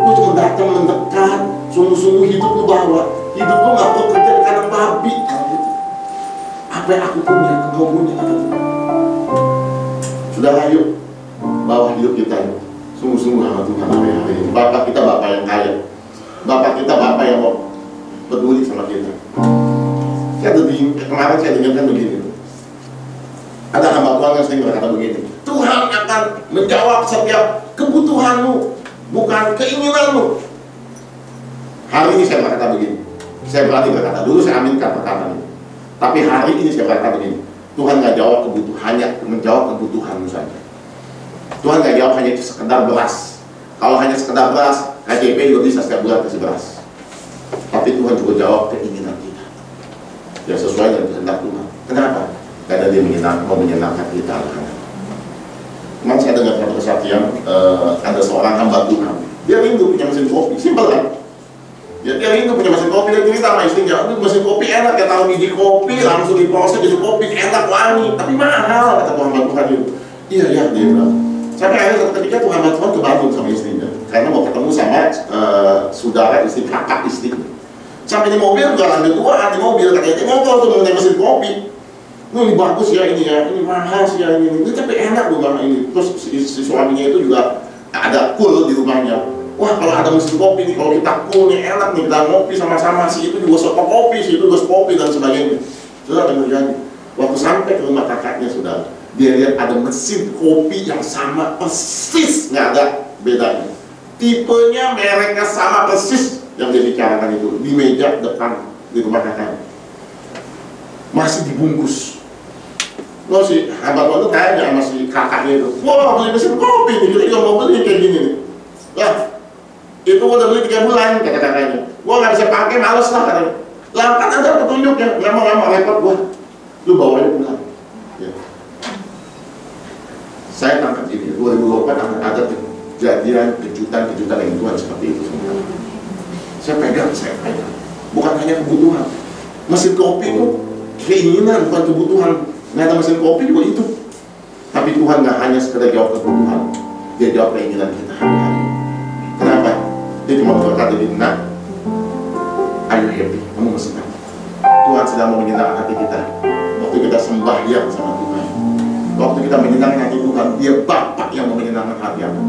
Lu cuma datang mendekat, sungguh-sungguh hidup lu bawa. Hidup lu nggak perlu kerja di kandang babi. Gitu. Apa yang aku punya, kau punya apa tuh? Sudah ayo bawa hidup kita sungguh-sungguh sama Tuhan hari ini. Bapak kita bapak yang kaya. Bapak kita bapak yang mau peduli sama kita. Kemarin saya dengarkan begini. Ada hamba Tuhan yang sering berkata begini. Tuhan akan menjawab setiap kebutuhanmu, bukan keinginanmu. Hari ini saya berkata begini. Saya berani berkata, dulu saya aminkan perkataan ini. Tapi hari ini saya berkata begini. Tuhan nggak jawab kebutuhannya, menjawab kebutuhanmu saja. Tuhan nggak jawab hanya sekedar beras. Kalau hanya sekedar beras, KJP juga bisa setiap bulan kasih beras. Tapi Tuhan juga jawab keinginan kita. Ya sesuai dengan kehendak Tuhan. Kenapa? Karena dia mau menyenangkan kita. Kemarin saya dengar satu kesaksian, ada seorang hamba Tuhan. Dia rindu punya mesin kopi, simpel kan? Ya dia itu punya mesin kopi, dia cerita sama istrinya, aduh mesin kopi enak, ya taruh biji kopi, langsung diproses jadi kopi, enak, wangi, tapi mahal, kata Tuhan Tuhan itu. Iya ya, dia bilang. Sampai akhirnya ketika Tuhan Tuhan ke Bandung sama istrinya, karena mau ketemu sama saudara istri, kakak istrinya. Sampai di mobil, juga lanjut Tuhan di mobil, katanya dia ngobrol tuh mengenai mesin kopi. Ini bagus ya ini ya, ini mahal sih ya ini tapi enak rumah ini. Terus si suaminya itu juga ada cool di rumahnya. Wah kalau ada mesin kopi nih, kalau kita cool nih enak nih, kita ngopi sama-sama, si itu juga suka kopi, si itu juga kopi dan sebagainya. Sudah apa yang terjadi? Waktu sampai ke rumah kakaknya sudah, dia lihat ada mesin kopi yang sama persis, nggak ada bedanya. Tipenya, mereknya sama persis yang dia bicarakan itu di meja depan di rumah kakaknya. Masih dibungkus. Lo si abang lo tuh tanya sama si kakaknya itu, wah beli mesin kopi nih, kita juga mau beli kayak gini nih. Lah, itu gua udah beli 3 bulan, kata kakaknya. Gua nggak bisa pakai, males lah katanya. Lah kan ada petunjuknya, nggak mau repot gua. Lu bawa aja pulang. Ya. Saya tangkap ini, 2024 akan ada kejadian kejutan yang Tuhan seperti itu semua. Saya pegang. Bukan hanya kebutuhan. Mesin kopi itu keinginan, bukan kebutuhan. Nggak ada mesin kopi juga itu. Tapi Tuhan nggak hanya sekedar jawab kebutuhan, dia jawab keinginan kita hari-hari. Kenapa? Dia cuma berkata di nak, are you happy? Kamu senang? Tuhan sedang mau menyenangkan hati kita. Waktu kita sembahyang sama Tuhan, waktu kita menyenangkan hati Tuhan, dia Bapak yang mau menyenangkan hati aku.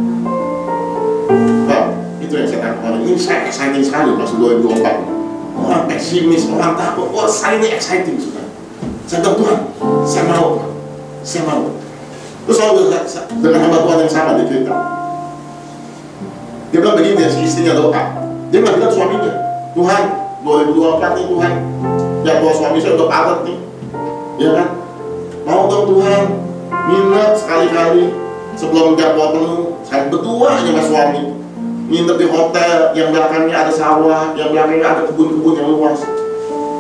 Pak, itu yang saya tangkap. Ini saya exciting sekali masuk 2024. Orang pesimis, orang takut, wah saya ini exciting sudah. Saya bilang Tuhan, saya mau. Terus selalu dengan hamba Tuhan yang sama dia cerita. Dia bilang begini, dia si istrinya doa. Dia nggak bilang suaminya, Tuhan, 2024 nih Tuhan, ya bahwa suami saya udah padat nih, ya kan? Mau dong Tuhan, minat sekali-kali sebelum jadwal penuh, saya berdua aja sama suami. Nginep di hotel yang belakangnya ada sawah, yang belakangnya ada kebun-kebun yang luas.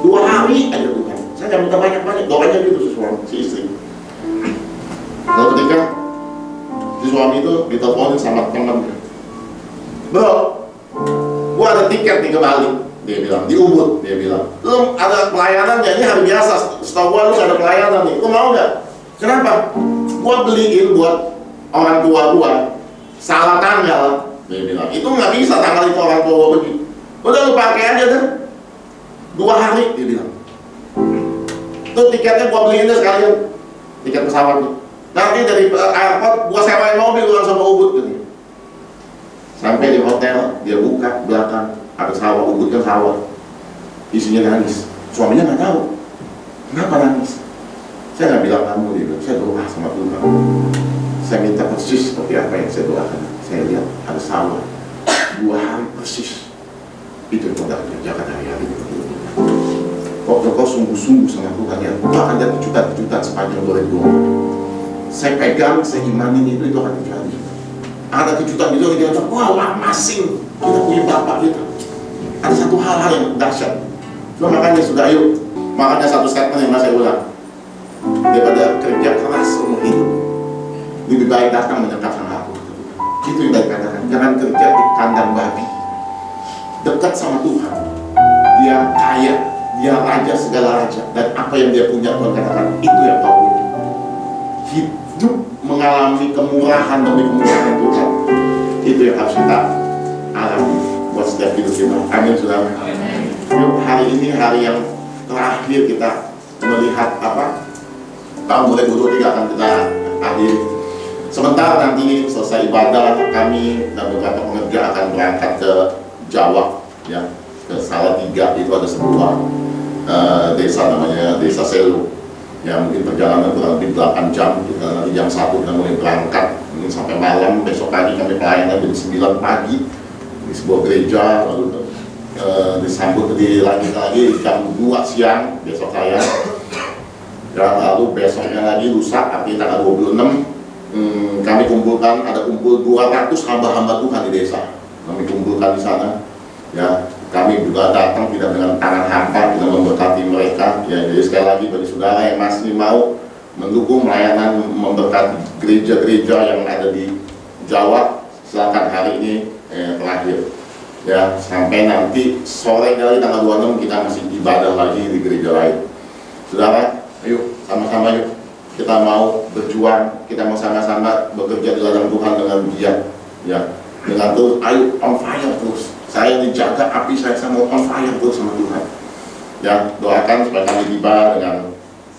2 hari aja Tuhan. Saya jangan minta banyak-banyak, doanya gitu si istri. Lalu ketika si suami itu diteleponin sama teman, bro, gua ada tiket nih ke Bali, dia bilang, di Ubud, dia bilang, lu ada pelayanan ya, ini hari biasa, setahu gua lu gak ada pelayanan nih, lu mau gak? Kenapa? Gua beliin buat orang tua gua, salah tanggal. Dia bilang, itu nggak bisa tanggal itu orang tua begitu. Udah lu pakai aja deh. 2 hari, dia bilang. Tuh tiketnya gua beliin deh sekalian. Tiket pesawat nih. Nanti dari airport gua sewain mobil lu langsung ke Ubud gitu. Sampai di hotel, dia buka belakang, ada sawah, Ubud kan sawah. Isinya nangis. Suaminya nggak tahu. Kenapa nangis? Saya nggak bilang kamu, dia bilang. Saya doa sama Tuhan. Saya minta persis seperti apa yang saya doakan. Saya lihat ada sawah 2 hari persis. Itu yang kita kerjakan hari-hari. Waktu kau sungguh-sungguh sama Tuhan, ya kau akan jadi kejutan-kejutan sepanjang 2024. Saya pegang, saya imanin itu akan terjadi. Ada kejutan itu yang kita wah masing kita punya Bapak kita. Ada satu hal-hal yang dahsyat. Cuma makanya sudah ayo. Makanya satu statement yang saya ulang. Daripada kerja keras seumur hidup, lebih baik datang mendekat sama aku. Itu yang saya katakan, jangan kerja di kandang babi. Dekat sama Tuhan. Dia kaya, dia raja segala raja, dan apa yang dia punya Tuhan katakan itu yang kau punya. Hidup mengalami kemurahan demi kemurahan Tuhan. Itu yang harus kita alami buat setiap hidup kita. Amin saudara. Yuk, hari ini hari yang terakhir kita melihat apa? Tahun 2023 akan kita akhiri. Sementara nanti selesai ibadah, kami dan beberapa pengerja akan berangkat ke Jawa, ya, ke Salatiga. Itu ada sebuah desa namanya Desa Selu. Ya mungkin perjalanan kurang lebih 8 jam. Kita nanti jam 1 kita mulai berangkat, mungkin sampai malam. Besok pagi kami pelayanan jam 9 pagi di sebuah gereja, lalu disambut lagi jam 2 siang besok saya. Dan lalu besoknya lagi lusa, artinya tanggal 26 kami kumpulkan, ada kumpul 200 hamba-hamba Tuhan di desa. Kami kumpulkan di sana. Ya, kami juga datang tidak dengan tangan hampa, kita memberkati mereka. Ya, jadi sekali lagi bagi saudara yang masih mau mendukung pelayanan memberkati gereja-gereja yang ada di Jawa, silakan hari ini terakhir. Ya, sampai nanti sore kali tanggal 26 kita masih ibadah lagi di gereja lain. Saudara, ayo sama-sama yuk. Kita mau berjuang, kita mau sama-sama bekerja di ladang Tuhan dengan giat, ya, dengan terus, ayo on fire terus. Saya dijaga api saya mau on fire terus sama Tuhan. Ya, doakan supaya kami tiba dengan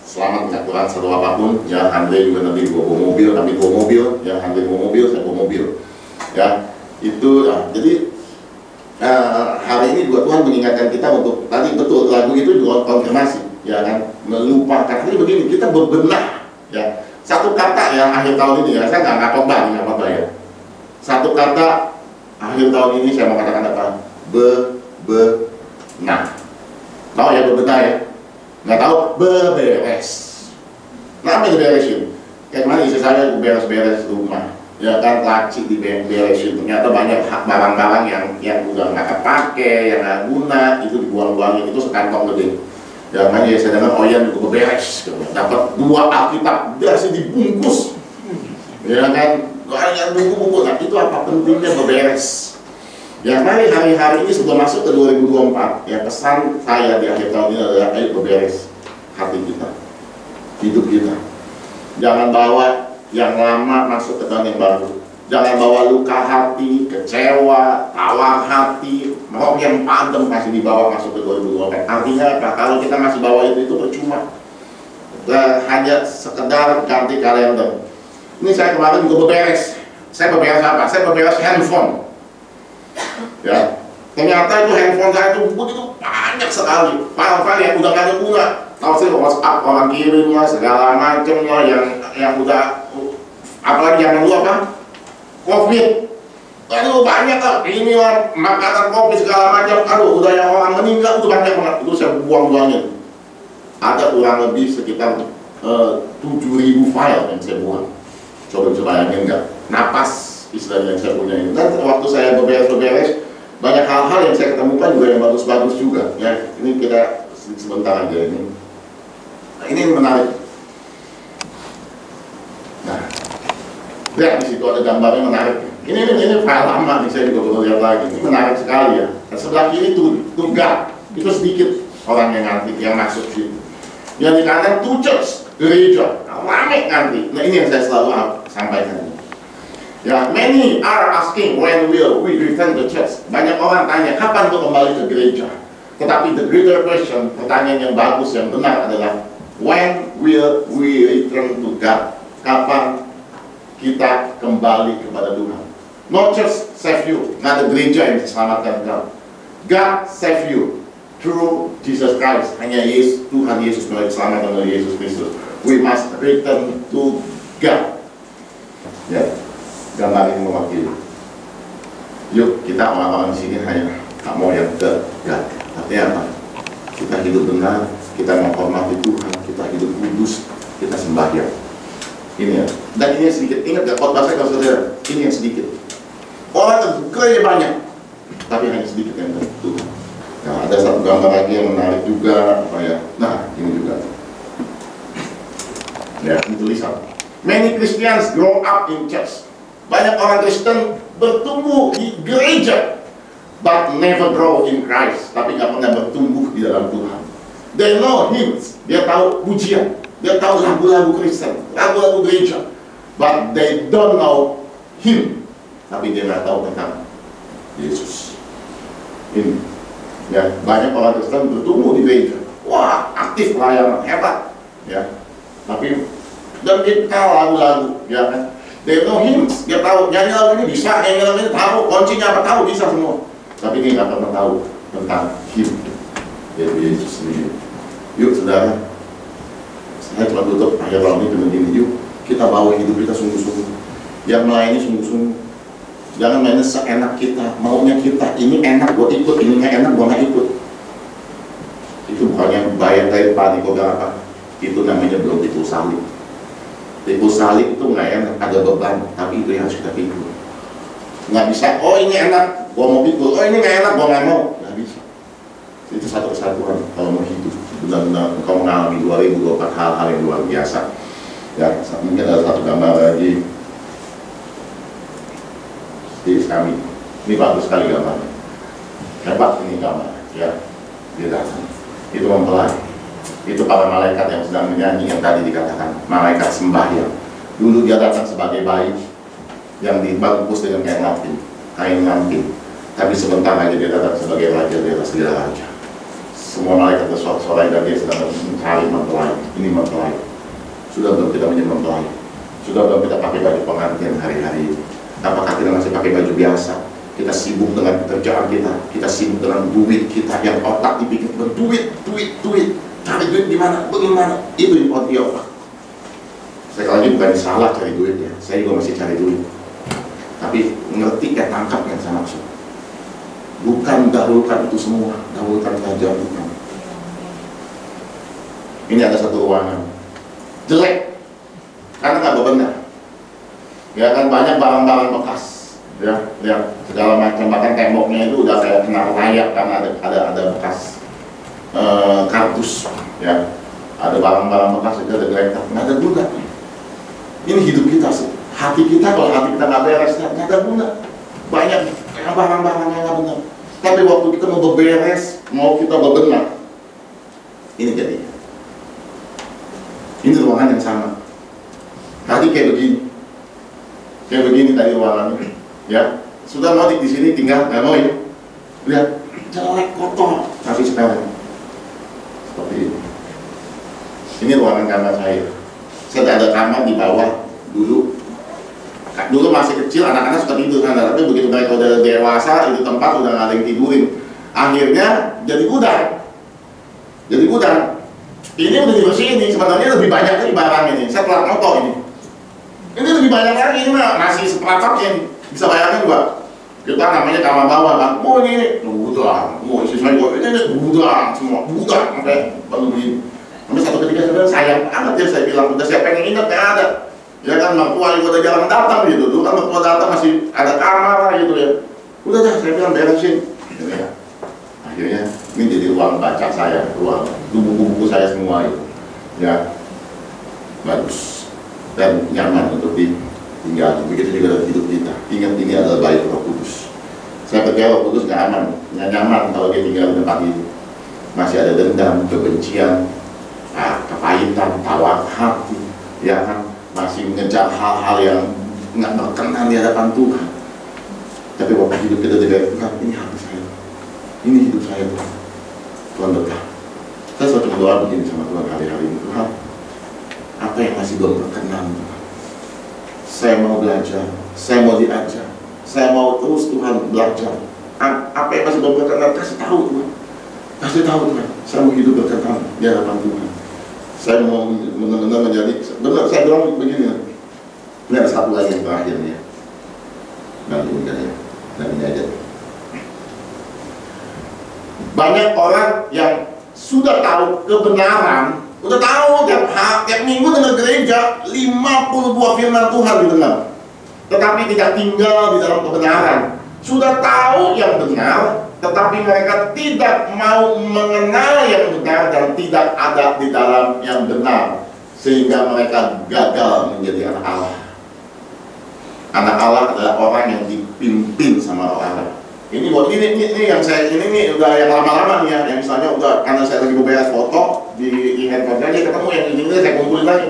selamat, nggak kurang satu apapun. Ya, Andre juga nanti bawa mobil, kami bawa mobil, ya, Andre bawa mobil, saya bawa mobil. Ya, itu, nah, jadi hari ini juga Tuhan mengingatkan kita untuk tadi betul lagu itu juga konfirmasi, ya kan, melupakan. Jadi begini, kita berbenah, ya, satu kata ya akhir tahun ini ya, saya nggak khotbah ya. Satu kata akhir tahun ini saya mau katakan apa? Bebenah. Tahu ya bebenah ya? Nggak tahu? Beberes. Kenapa diberesin? Kayak mana istri saya beres-beres rumah. Ya kan, laci diberesin, ternyata banyak barang-barang yang udah nggak kepake, yang nggak guna, itu dibuang-buangin, itu sekantong gede. Ya makanya saya dengar Oyan juga beres, dapat 2 Alkitab, masih dibungkus, ya kan, banyak buku-buku. Nah itu apa pentingnya beberes? Ya mari hari-hari ini sebelum masuk ke 2024, ya pesan saya di akhir tahun ini adalah ayo beberes hati kita, hidup kita. Jangan bawa yang lama masuk ke tahun yang baru. Jangan bawa luka hati, kecewa, tawar hati, roh yang padam masih dibawa masuk ke 2024. Artinya apa? Kalau kita masih bawa itu percuma. Hanya sekedar ganti kalender. Ini saya kemarin juga beberes. Saya beberes apa? Saya beberes handphone. Ya, ternyata itu handphone saya itu begitu banyak sekali. File-file yang udah nggak ada guna. Tahu sih WhatsApp orang kirimnya segala macamnya yang udah, apalagi yang dulu apa? COVID. Aduh banyak lah, ini lah makanan COVID segala macam. Aduh udah yang orang meninggal itu banyak banget. Itu saya buang-buangin. Ada kurang lebih sekitar 7.000 file yang saya buang. Coba bayangin nggak? Napas istilahnya yang saya punya ini. Dan waktu saya beberes-beberes, banyak hal-hal yang saya ketemukan juga yang bagus-bagus juga. Ya, ini kita sebentar aja ini. Nah, ini menarik. Nah, lihat di situ ada gambarnya menarik. Ini file lama nih, saya juga baru lihat lagi. Ini menarik sekali ya. Nah, sebelah kiri tugas itu sedikit orang yang ngerti yang masuk sini. Yang di kanan to church, gereja. Nah, rame ngerti. Nah ini yang saya selalu sampaikan. Ya, many are asking when will we return to church. Banyak orang tanya kapan tuh kembali ke gereja. Tetapi the greater question, pertanyaan yang bagus yang benar adalah when will we return to God. Kapan kita kembali kepada Tuhan. Not just save you, nggak ada gereja yang diselamatkan kamu. God save you through Jesus Christ. Hanya Yesus, Tuhan Yesus melalui diselamatkan oleh Yesus Kristus. We must return to God. Ya, gambar ini mewakili. Yuk kita orang-orang di sini hanya tak mau yang ke God. Artinya apa? Kita hidup benar, kita menghormati Tuhan, kita hidup kudus, kita sembahyang. Ini ya. Dan ini yang sedikit. Ingat gak khotbah saya kalau saudara? Ini yang sedikit. Orang gereja banyak, tapi hanya sedikit yang tentu. Nah, ada satu gambar lagi yang menarik juga, apa ya? Nah, ini juga. Ya, ini tulisan. Many Christians grow up in church. Banyak orang Kristen bertumbuh di gereja, but never grow in Christ. Tapi nggak pernah bertumbuh di dalam Tuhan. They know hymns, dia tahu pujian, dia tahu lagu-lagu Kristen, lagu-lagu gereja, but they don't know Him. Tapi dia nggak tahu tentang Yesus. Ini, ya banyak orang Kristen bertumbuh di gereja, wah aktif pelayanan hebat, ya. Tapi dan dia tahu lagu-lagu, ya kan. Dia know hymns, dia tahu nyanyi lagu ini bisa, nyanyi lagu ini tahu, kuncinya apa tahu bisa semua. Tapi dia nggak pernah tahu tentang Him, yaitu Yesus sendiri. Yuk saudara, saya cuma tutup akhir tahun ini dengan ini. Yuk kita bawa hidup kita sungguh-sungguh, yang melayani sungguh-sungguh. Jangan mainnya seenak kita, maunya kita. Ini enak gue ikut, ini nggak enak gue nggak ikut. Itu bukannya bayar dari paniko apa? Itu namanya belum tikul salib. Tikul salib itu nggak enak, ada beban, tapi itu yang harus kita pikul. Nggak bisa, oh ini enak, gue mau pikul, oh ini nggak enak, gue nggak mau. Nggak bisa. Itu satu kesatuan kalau mau hidup. Benar-benar engkau mengalami 2024 hal-hal yang luar biasa. Ya, mungkin ada satu gambar lagi. Di kami, ini bagus sekali gambarnya. hebat ini gambar, ya. Dia datang, itu mempelai, itu para malaikat yang sedang menyanyi yang tadi dikatakan malaikat sembahyang. Dulu dia datang sebagai bayi yang dibungkus dengan kain ngamping, tapi sebentar lagi dia datang sebagai raja di atas segala raja. Semua malaikat bersorak-sorai dan dia sedang mencari mempelai. Ini mempelai. Sudah belum kita menjadi mempelai? Sudah belum kita pakai baju pengantin hari-hari ini? Apakah kita masih pakai baju biasa? Kita sibuk dengan pekerjaan kita sibuk dengan duit kita, yang otak dipikir berduit, cari duit di mana, bagaimana? Itu yang di otak. Sekali lagi bukan salah cari duit ya, saya juga masih cari duit. Tapi ngerti tangkap yang saya maksud. Bukan dahulukan itu semua, dahulukan kerajaan Tuhan. Ini ada satu ruangan jelek karena nggak bebenah. Ya kan, banyak barang-barang bekas. Ya, segala macam, bahkan temboknya itu udah kayak kena layak karena ada bekas kardus, ya, ada barang-barang bekas, ada geletak, nggak ada guna. Ini hidup kita sih, hati kita, kalau hati kita nggak beres, nggak ada guna. Banyak barang-barang yang nggak benar. Tapi waktu kita mau beberes, mau kita bebenah, ini jadi. Ini ruangan yang sama. Tadi kayak begini tadi ruangannya. Ya, sudah mau di sini tinggal, nggak mau ya. Lihat, jelek, kotor, tapi sekarang seperti ini. Ini ruangan kamar saya. Saya ada kamar di bawah dulu. Dulu masih kecil, anak-anak suka tidur sana. Tapi begitu mereka udah dewasa, itu tempat udah nggak ada yang tidurin. Akhirnya jadi gudang. Ini udah dibersihin nih. Sebenarnya lebih banyak lagi barang ini. Saya telat moto ini. Ini lebih banyak lagi, ini mah masih seperempatnya nih. Bisa bayangin juga, kita namanya kamar bawah kan, ini gudang, sisanya ini gudang, semua gudang, sampai baru begini. Sampai satu ketika saya bilang, sayang banget ya, saya bilang, udah saya pengen ingat, nggak ada. Ya kan, mertua juga udah jarang datang gitu, dulu kan mertua datang masih ada kamar gitu ya. Udah dah, saya bilang beresin. Ya. Akhirnya, ini jadi ruang baca saya, ruang buku-buku saya semua itu. Ya, bagus dan nyaman untuk tinggal. Begitu juga dalam hidup kita. Ingat, ini adalah bayi Roh Kudus. Saya percaya Roh Kudus nggak aman, nggak nyaman kalau dia tinggal di tempat ini. Masih ada dendam, kebencian, kepahitan, tawar hati, ya kan, masih mengejar hal-hal yang nggak berkenan di hadapan Tuhan. Tapi waktu hidup kita dengan Tuhan, ini hati saya, ini hidup saya Tuhan. Tuhan berkah. Saya selalu berdoa begini sama Tuhan hari-hari ini, Tuhan, apa yang masih belum berkenan Tuhan? Saya mau belajar, saya mau diajar, saya mau terus Tuhan belajar. Apa yang masih belum berkenan, kasih tahu Tuhan. Kasih tahu Tuhan, saya mau hidup berkenan di hadapan Tuhan. Saya mau benar-benar menjadi, benar saya bilang begini. Ini ada satu lagi yang terakhir nih ya. Dan ini aja. Banyak orang yang sudah tahu kebenaran, udah tahu tiap minggu dengar gereja 52 firman Tuhan didengar, tetapi tidak tinggal di dalam kebenaran. Sudah tahu yang benar, tetapi mereka tidak mau mengenal yang benar dan tidak ada di dalam yang benar, sehingga mereka gagal menjadi anak Allah. Anak Allah adalah orang yang dipimpin sama Allah. Ini yang saya ini udah yang lama-lama nih ya, yang misalnya udah karena saya lagi beberes foto di handphone aja ketemu yang ini saya kumpulin lagi.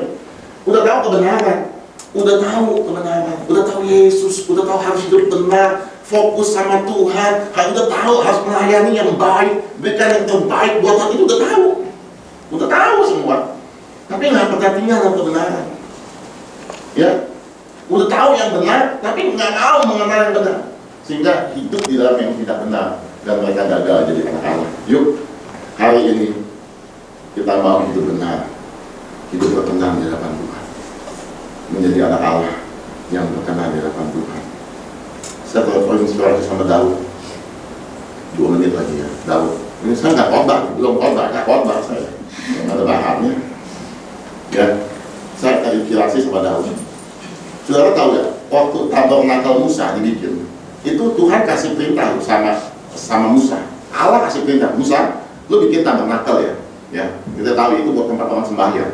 Udah tahu kebenaran, udah tahu Yesus, udah tahu harus hidup benar, fokus sama Tuhan, udah tahu harus melayani yang baik, berikan yang terbaik buat Tuhan, itu udah tahu semua. Tapi nggak pernah tinggal dalam kebenaran. Ya, udah tahu yang benar, tapi nggak mau mengenal yang benar, sehingga hidup di dalam yang tidak benar dan mereka gagal jadi anak Allah. Yuk, hari ini kita mau hidup benar, hidup berkenan di hadapan Tuhan, menjadi anak Allah yang berkenan di hadapan Tuhan. Saya telepon inspirasi sama Daud 2 menit lagi ya. Daud, ini saya nggak khotbah saya, ada bahannya. Ya, saya tadi inspirasi sama Daud. Saudara tahu ya, waktu tabernakel Musa dibikin, itu Tuhan kasih perintah sama Musa. Allah kasih perintah, Musa, lu bikin tabernakel ya. Ya, kita tahu itu buat tempat orang sembahyang.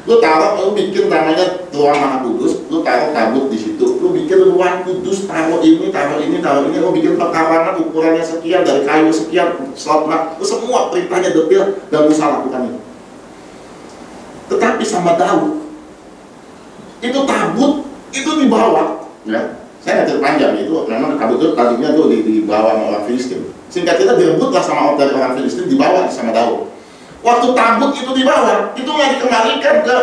Lu taruh, lu bikin namanya ruang Maha Kudus, lu taruh tabut di situ, lu bikin ruang kudus, taruh ini, lu bikin pekarangan ukurannya sekian, dari kayu sekian, slot, lu semua perintahnya detail dan Musa lakukan itu. Tetapi sama Daud, itu tabut itu dibawa, ya. Saya nggak cerita panjang itu, memang tabut itu tadinya tuh dibawa sama orang Filistin. Singkat kita direbutlah sama orang Filistin, dibawa sama Daud. Waktu tabut itu dibawa, itu nggak dikembalikan ke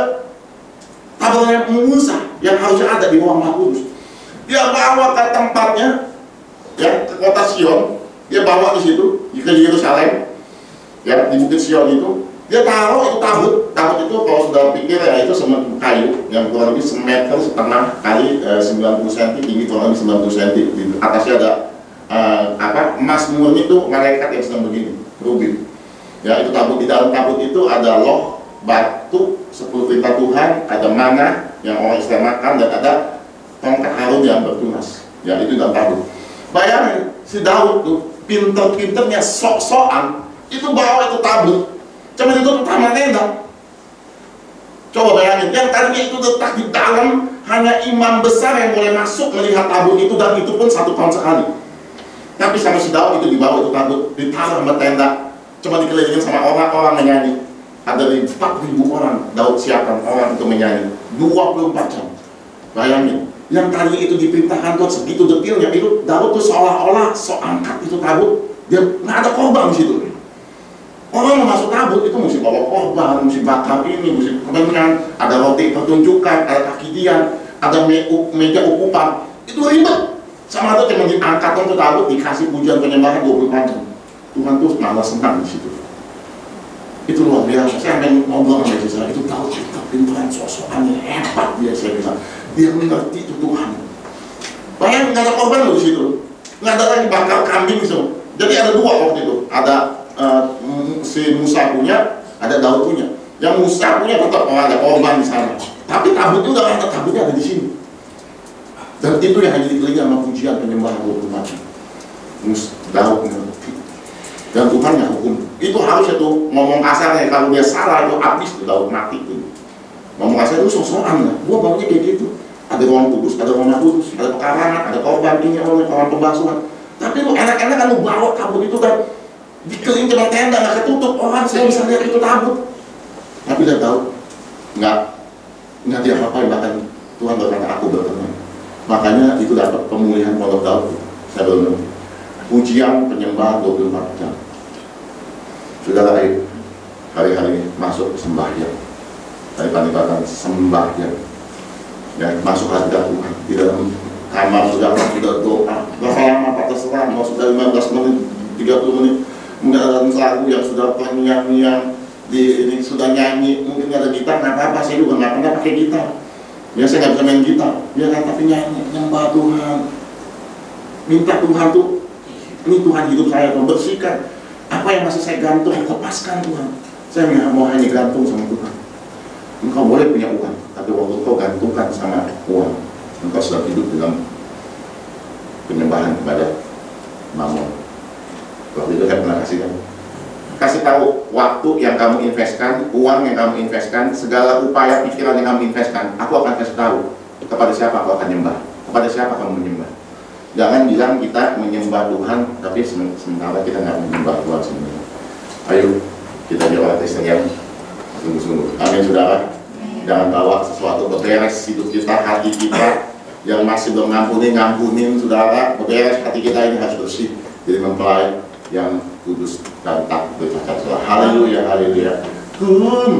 tabernakel Musa yang harusnya ada di bawah Maha Kudus. Dia bawa ke tempatnya, ya, ke kota Sion. Dia bawa di situ, ke Yerusalem, ya, di Bukit Sion itu. Dia taruh itu tabut. Tabut itu kalau sudah pikir ya itu semen kayu yang kurang lebih 1,5 meter kali 90 cm, tinggi kurang lebih 90 cm. Di atasnya ada emas murni itu malaikat yang sedang begini, rubin. Ya, itu tabut. Di dalam tabut itu ada loh, batu, 10 perintah Tuhan, ada mana yang orang Israel makan, dan ada tongkat Harun yang bertunas. Ya, itu dalam tabut. Bayangin, si Daud tuh pinter-pinternya sok-sokan itu bawa itu tabut. Cuma itu taman tenda. Coba bayangin, yang tadinya itu letak di dalam, hanya imam besar yang boleh masuk melihat tabut itu, dan itu pun 1 tahun sekali. Tapi sama si Daud itu dibawa itu tabut, ditaruh sama tenda. Cuma dikelilingin sama orang-orang menyanyi. Ada 4.000 orang Daud siapkan orang itu menyanyi 24 jam. Bayangin, yang tadi itu diperintahkan Tuhan segitu detailnya, itu Daud tuh seolah-olah angkat itu tabut, dia nggak ada korban di situ. Orang mau masuk tabut itu mesti bawa korban, mesti bakar ini, mesti kemenyan, ada roti pertunjukan, ada kakidian, ada meja ukupan, itu ribet. Sama itu cuma diangkat untuk tabut, dikasih pujian penyembahan 24 jam. Tuhan tuh malah senang di situ. Itu luar biasa. Saya pengen ngobrol sama saya, itu tahu kita pintaran sosokannya hebat dia, saya bilang. Dia mengerti itu Tuhan. Bayangin nggak ada korban loh di situ, nggak ada lagi bakar kambing gitu. Jadi ada 2 waktu itu, ada si Musa punya, ada Daud punya. Yang Musa punya tetap ada korban di sana. Tapi tabut itu udah ada, tabutnya ada di sini. Dan itu yang hanya dikelilingi sama pujian penyembahan 24 jam. Daud mengerti. Dan Tuhan yang hukum. Itu harusnya tuh ngomong kasarnya, kalau dia salah itu habis tuh Daud mati tuh. Ngomong kasar itu sok-sokan lah. Gua maunya kayak gitu. Ada ruang kudus, ada rumah kudus, ada pekarangan, ada korban ini, korban pembasuhan. Tapi lu enak-enak kan lu bawa tabut itu kan dikelilingi dengan tenda, nggak ketutup, orang saya bisa lihat itu tabut. Tapi dia tahu nggak dia apa-apain, bahkan Tuhan berkata aku berkenan. Makanya itu dapat pemulihan pondok Daud. Saya belum pujian penyembahan 24 jam. Saudara, hari-hari ini masuk sembahyang. Dari panibatan sembahyang. Ya, masuk hadirat Tuhan di dalam kamar sudah doa. Berapa lama Pak terserah, mau sudah 15 menit, 30 menit. Mungkin ada lagu yang sudah terngiang-ngiang di ini sudah nyanyi, mungkin ada gitar, nggak apa-apa, saya juga nggak pernah pakai gitar. Ya saya nggak bisa main gitar, ya kan, tapi nyanyi, nyembah Tuhan, minta Tuhan tuh, ini Tuhan hidup saya, bersihkan apa yang masih saya gantung, lepaskan Tuhan. Saya nggak mau hanya gantung sama Tuhan. Engkau boleh punya uang, tapi waktu engkau gantungkan sama uang, engkau sedang hidup dalam penyembahan kepada Mammon. Waktu itu saya pernah kasih tahu waktu yang kamu investkan, uang yang kamu investkan, segala upaya pikiran yang kamu investkan, aku akan kasih tahu kepada siapa aku akan nyembah, kepada siapa kamu menyembah. Jangan bilang kita menyembah Tuhan, tapi sementara kita nggak menyembah Tuhan sebenarnya. Ayo kita jadi orang Kristen yang sungguh-sungguh. Amin saudara. Jangan bawa sesuatu beberes hidup kita, hati kita yang masih belum ngampunin saudara. Beberes hati kita ini harus bersih, jadi mempelai yang kudus dan tak bercacat celah. Haleluya, haleluya. Ku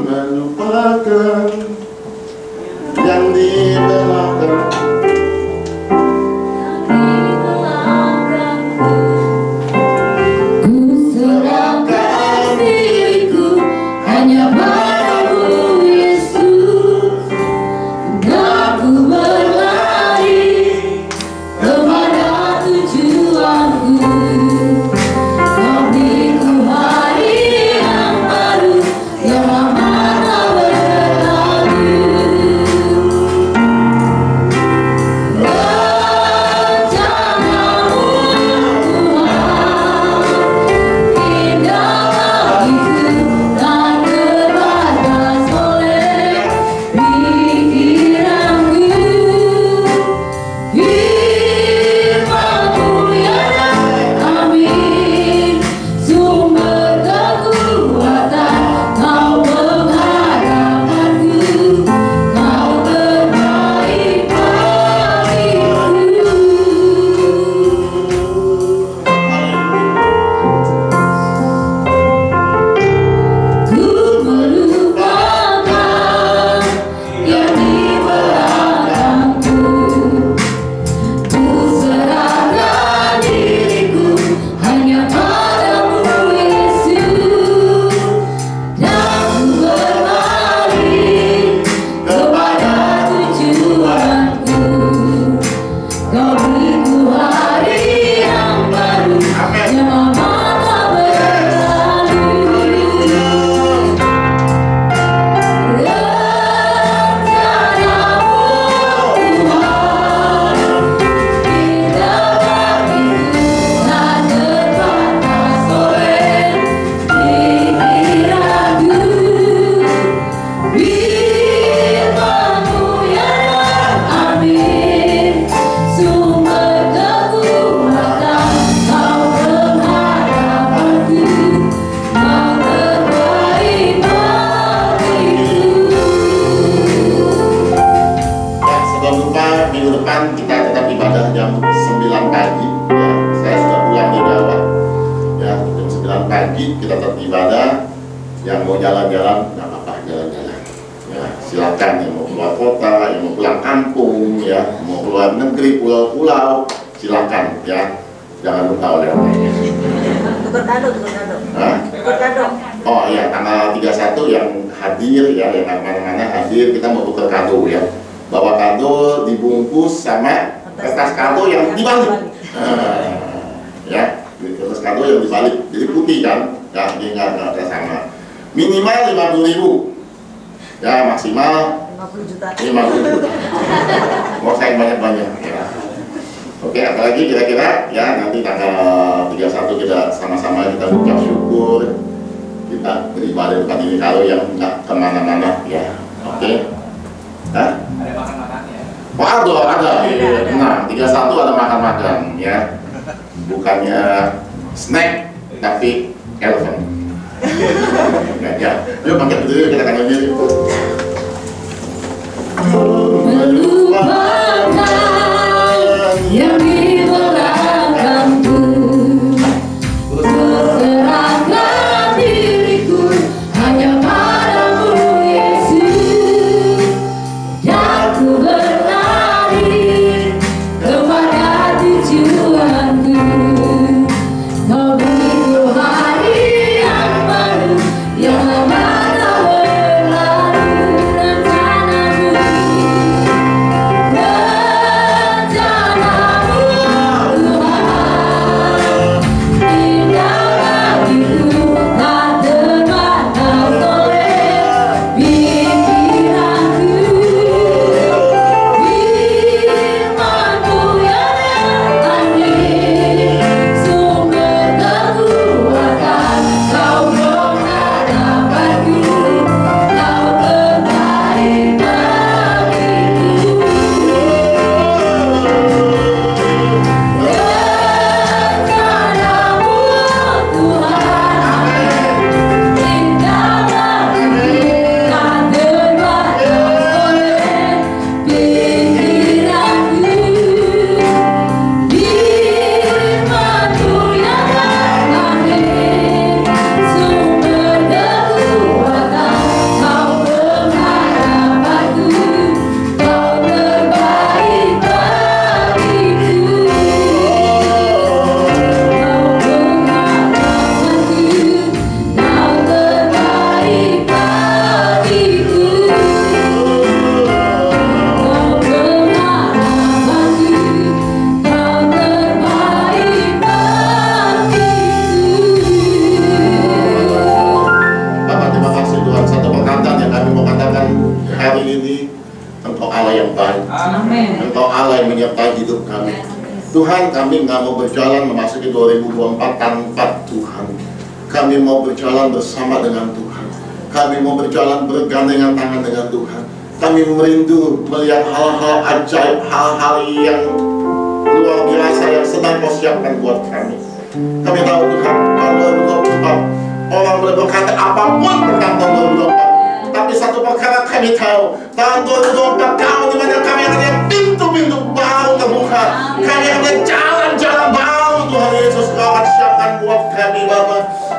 melupakan yang dibelakang. Ku serahkan diriku hanya padamu Yesus. Aku berlari kepada tujuanku. Kita tetap ibadah jam 9 pagi ya. Saya sudah pulang di Jawa ya, jam 9 pagi kita tetap ibadah. Yang mau jalan-jalan nggak apa-apa, jalan-jalan ya, silakan. Yang mau keluar kota, yang mau pulang kampung ya, mau keluar negeri, pulau-pulau, silakan ya, jangan lupa oleh-oleh. Tukar kado. Oh iya, tanggal 31 yang hadir ya, yang mana-mana hadir, kita mau tukar kado ya. Bawa kado dibungkus sama kertas kado yang dibalik. Ya, kertas kado yang dibalik, jadi putih kan, ya, ini nggak sama. Minimal 50.000, ya maksimal 50 juta. 50 juta. Mau saya banyak-banyak. Ya. Oke, apalagi kira-kira ya nanti tanggal 31 kita sama-sama kita ucap syukur, kita beribadah depan ini kalau yang nggak kemana-mana ya. Oke. Hah? Ada makan-makan ya? Oh, ada. Nah, 31 ada makan-makan ya. Bukannya snack, tapi elephant. Ya, yuk pakai dulu kita kangen diri. Melupakan yang di belakangku, serahkan diriku hanya padamu Yesus. Aku berlari kepada tujuanku. Kau beriku hari yang baru, yang lama tak berlalu. Rencanamu, Tuhan, indah bagiku, tak terbatas oleh pikiranku. Firman-Mu yang aneh, sumber kekuatan. Kau pengharapanku, Kau terbaik bagiku. Rencana-Mu, Tuhan, indah bagiku, tak terbatas oleh pikiranku. Firman-Mu yang aneh, sumber kekuatan. Kau pengharapanku, Kau terbaik bagiku. Bapak, terima kasih Tuhan. Satu perkataan yang kami mau katakan hari ini, Engkau Allah yang baik. Amin. Engkau Allah yang menyertai hidup kami. Tuhan, kami nggak mau berjalan memasuki 2024 tanpa Tuhan. Kami mau berjalan bersama dengan Tuhan. Kami mau berjalan bergandengan tangan dengan Tuhan. Kami merindu melihat hal-hal ajaib, hal-hal yang luar biasa yang sedang Kau siapkan buat kami. Kami tahu Tuhan, tahun 2024 orang boleh berkata apapun tentang tahun 2024. Tapi satu perkara kami tahu, tahun 2024 tahun di mana kami akan lihat pintu-pintu baru terbuka. Kami akan lihat jalan-jalan baru Tuhan Yesus. Kau akan siapkan buat kami Bapa.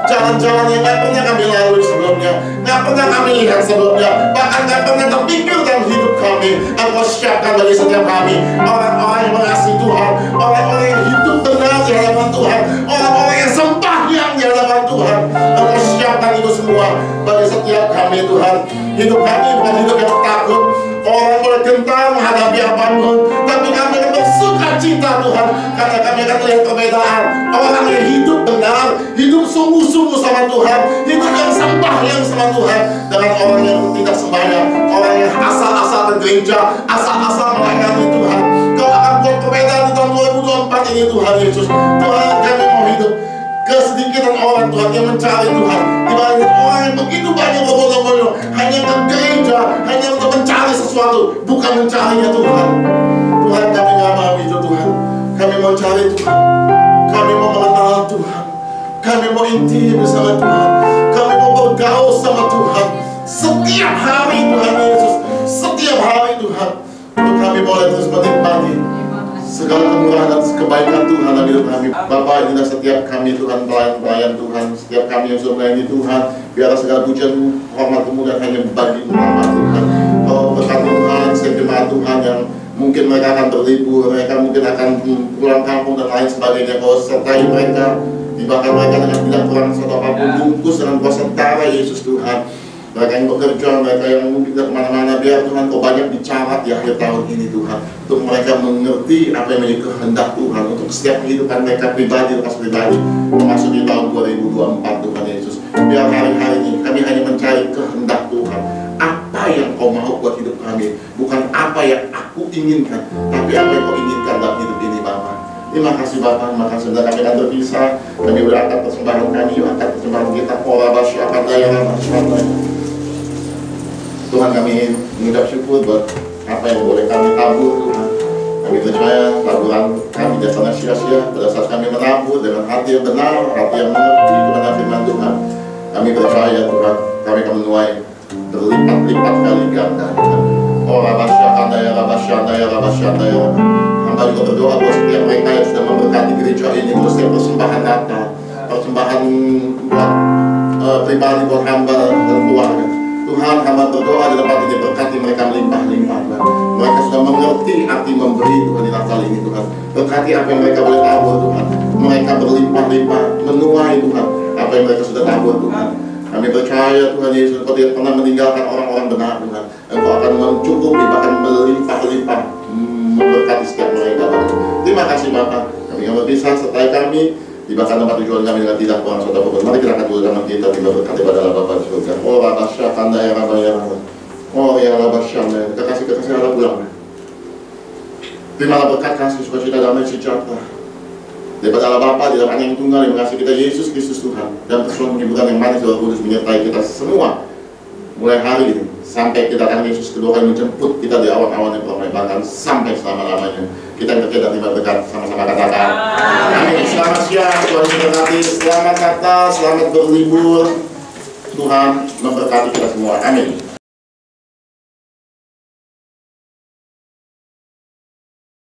Jalan-jalan yang nggak pernah kami lalui sebelumnya, nggak pernah kami lihat sebelumnya, bahkan nggak pernah terpikir dalam hidup kami. Engkau siapkan bagi setiap kami orang-orang yang mengasihi Tuhan, orang-orang yang hidup benar di hadapan Tuhan, orang-orang yang sembahyang di hadapan Tuhan. Engkau siapkan itu semua bagi setiap kami Tuhan. Hidup kami bukan hidup yang takut. Orang boleh gentar menghadapi apapun, tapi kami akan bersuka cita Tuhan, karena kami akan melihat perbedaan. Orang yang hidup benar, hidup sungguh-sungguh sama Tuhan, hidup yang sembahyang sama Tuhan, dengan orang yang tidak sembahyang, orang yang asal-asal ke gereja, asal-asal melayani Tuhan. Kau akan buat perbedaan di tahun 2024 ini Tuhan Yesus. Tuhan, kami mau hidup Kesedikitan orang Tuhan yang mencari Tuhan, dibanding orang yang begitu banyak berbondong-bondong hanya ke gereja, hanya untuk mencari sesuatu, bukan mencarinya Tuhan. Tuhan, kami gak mau itu Tuhan. Kami mau cari Tuhan, kami mau mengenal Tuhan, kami mau intim sama Tuhan, kami mau bergaul sama Tuhan setiap hari Tuhan Yesus, setiap hari Tuhan, untuk kami boleh terus menikmati segala kemurahan dan kebaikan Tuhan dalam hidup kami. Bapa, inilah setiap kami Tuhan, pelayan-pelayan Tuhan, setiap kami yang sudah melayani Tuhan, biarlah segala pujian, hormat, kemuliaan hanya bagi nama Tuhan. Oh, berkati Tuhan, setiap jemaat Tuhan yang mungkin mereka akan berlibur, mereka mungkin akan pulang kampung dan lain sebagainya. Kau sertai mereka, dibakar mereka dengan tidak kurang satu apapun, bungkus dengan kuasa setara Yesus Tuhan. Mereka yang bekerja, mereka yang mungkin tidak kemana-mana, biar Tuhan Kau banyak bicara di akhir tahun ini Tuhan, untuk mereka mengerti apa yang menjadi kehendak Tuhan untuk setiap kehidupan mereka pribadi, lepas pribadi, memasuki tahun 2024 Tuhan Yesus. Biar hari-hari ini kami hanya mencari kehendak Tuhan, apa yang Kau mau buat hidup kami, bukan apa yang aku inginkan, tapi apa yang Kau inginkan dalam hidup ini Bapa. Terima kasih Bapak, terima kasih sudah kami akan berpisah. Kami sudah angkat persembahan kami, angkat persembahan kita. Ora basya akan daya Tuhan, kami mengucap syukur buat apa yang boleh kami tabur Tuhan. Kami percaya taburan kami jangan sia-sia pada saat kami menabur dengan hati yang benar, hati yang mengerti kepada firman Tuhan. Kami percaya Tuhan, kami akan menuai berlipat-lipat kali ganda Tuhan. Ora basya akan daya. Hamba juga berdoa buat setiap mereka yang sudah memberkati gereja ini, buat setiap persembahan Natal, persembahan buat pribadi buat hamba dan keluarga. Tuhan, hamba berdoa di tempat ini, berkati mereka melimpah-limpah Tuhan. Mereka sudah mengerti arti memberi Tuhan di Natal ini Tuhan. Berkati apa yang mereka boleh tabur Tuhan. Mereka berlimpah-limpah, menuai Tuhan apa yang mereka sudah tabur Tuhan. Kami percaya Tuhan Yesus, Engkau tidak pernah meninggalkan orang-orang benar Tuhan. Engkau akan mencukupi, bahkan melimpah-limpah, memberkati setiap mereka Tuhan. Terima kasih Bapak. Kami yang berpisah, sertai kami di bahkan tempat tujuan kami dengan tidak kurang suatu apapun. Mari kita akan dulu kita tiba berkati pada Allah Bapa di surga. Oh Rabasya tanda yang rabaya. Oh ya Rabasya, kekasih-kekasih Allah pulang. Terimalah berkat kasih sukacita damai sejahtera daripada Allah Bapa di dalam Anak yang tunggal yang mengasihi kita Yesus Kristus Tuhan, dan persoalan hiburan yang manis Roh Kudus menyertai kita semua mulai hari ini sampai kedatangan Yesus kedua kali menjemput kita di awan-awan yang peramai, bahkan sampai selama-lamanya. Kita yang terkait dan terima berkat, sama-sama katakan amin. Selamat siang, Tuhan memberkati. Selamat Natal, selamat berlibur. Tuhan memberkati kita semua, amin.